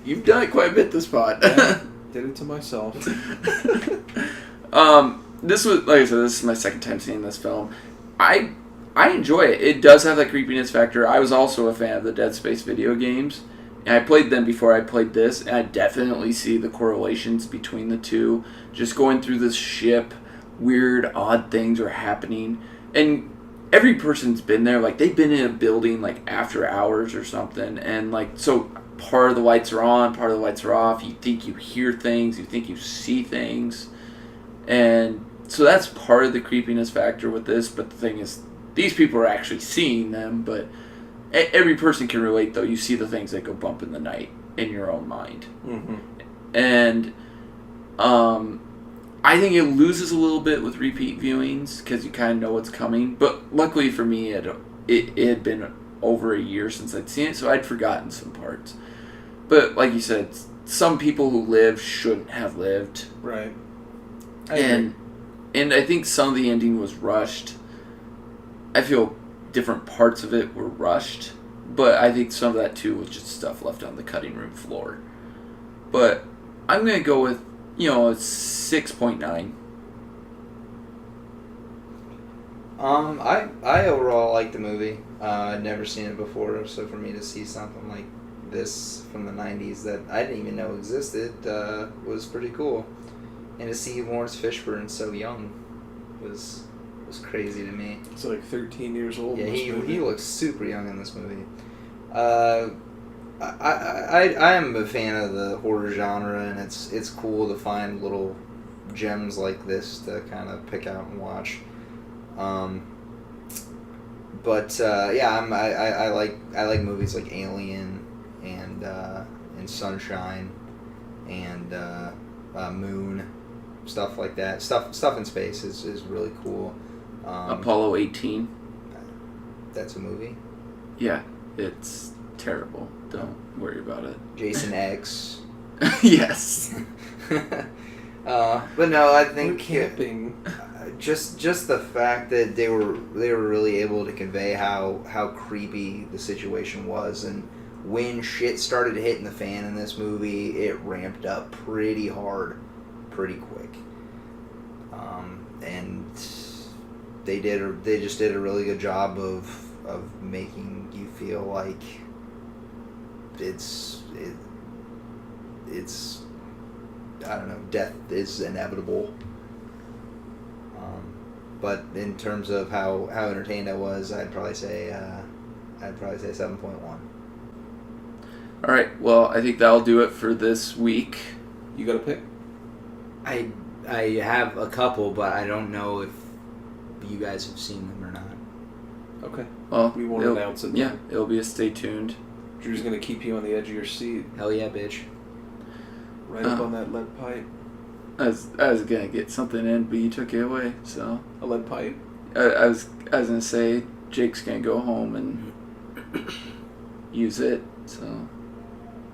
you've done it quite a bit this pod. Yeah, did it to myself. This was, like I said, this is my second time seeing this film. I enjoy it. It does have that creepiness factor. I was also a fan of the Dead Space video games, and I played them before I played this, and I definitely see the correlations between the two. Just going through this ship, weird, odd things are happening, and every person's been there. Like, they've been in a building, like, after hours or something, and, like, so part of the lights are on, part of the lights are off. You think you hear things, you think you see things, and so that's part of the creepiness factor with this. But the thing is, these people are actually seeing them, but every person can relate, though. You see the things that go bump in the night in your own mind. Mm-hmm. And I think it loses a little bit with repeat viewings because you kind of know what's coming. But luckily for me, it had been over a year since I'd seen it, so I'd forgotten some parts. But like you said, some people who live shouldn't have lived. Right. And And I think some of the ending was rushed. I feel different parts of it were rushed, but I think some of that too was just stuff left on the cutting room floor. But I'm going to go with, a 6.9. I overall like the movie. I'd never seen it before, so for me to see something like this from the 90s that I didn't even know existed was pretty cool. And to see Lawrence Fishburne so young was crazy to me. It's like 13 years old. Yeah, in this he movie. looks super young in this movie. I am a fan of the horror genre, and it's cool to find little gems like this to kind of pick out and watch. I like movies like Alien and Sunshine and Moon, stuff like that. Stuff in space is really cool. Apollo 18. That's a movie. Yeah, it's terrible. Don't worry about it. Jason X. Yes. But no, I think We're camping. just the fact that they were really able to convey how creepy the situation was, and when shit started hitting the fan in this movie, it ramped up pretty hard, pretty quick. And they just did a really good job of making you feel like it's I don't know, death is inevitable. But in terms of how entertained I was, I'd probably say 7.1. All right. Well, I think that'll do it for this week. You got a pick? I have a couple, but I don't know if you guys have seen them or not. Okay. Well, We won't announce it. Yeah, it'll be a stay tuned. Drew's gonna keep you on the edge of your seat, Hell yeah, bitch. right up on that lead pipe. I was gonna get something in, but you took it away. So A lead pipe? I was gonna say Jake's gonna go home and use it. So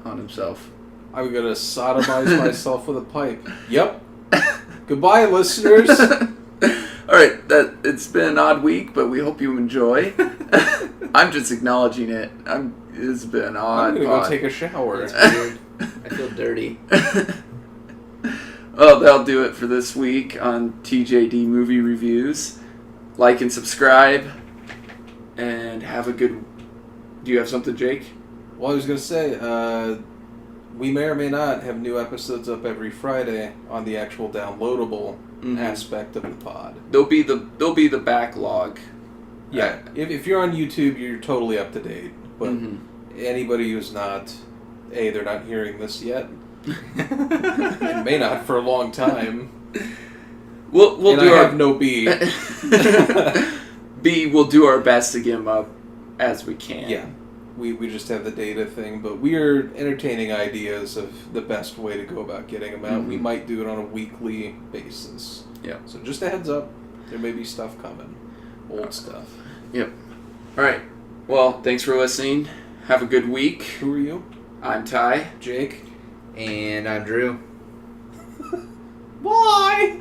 on himself. I'm gonna sodomize myself with a pipe. Yep. Goodbye, listeners. All right, it's been an odd week, but we hope you enjoy. I'm just acknowledging it. It's been an odd. I'm gonna pod. go take a shower. It's weird. I feel dirty. Well, that'll do it for this week on TJD Movie Reviews. Like and subscribe, and have a good... Do you have something, Jake? Well, I was gonna say, we may or may not have new episodes up every Friday on the actual downloadable aspect of the pod. There'll be the backlog. Yeah, if you're on YouTube, you're totally up to date. But Mhm. anybody who's not, they're not hearing this yet. And may not for a long time. We'll and do I our have no B. B. We'll do our best to get them up as we can. Yeah, we just have the data thing, but we are entertaining ideas of the best way to go about getting them out. We might do it on a weekly basis. Yeah. So just a heads up, there may be stuff coming, old stuff. Yep. All right. Well, thanks for listening. Have a good week. Who are you? I'm Ty. Jake. And I'm Drew. Why?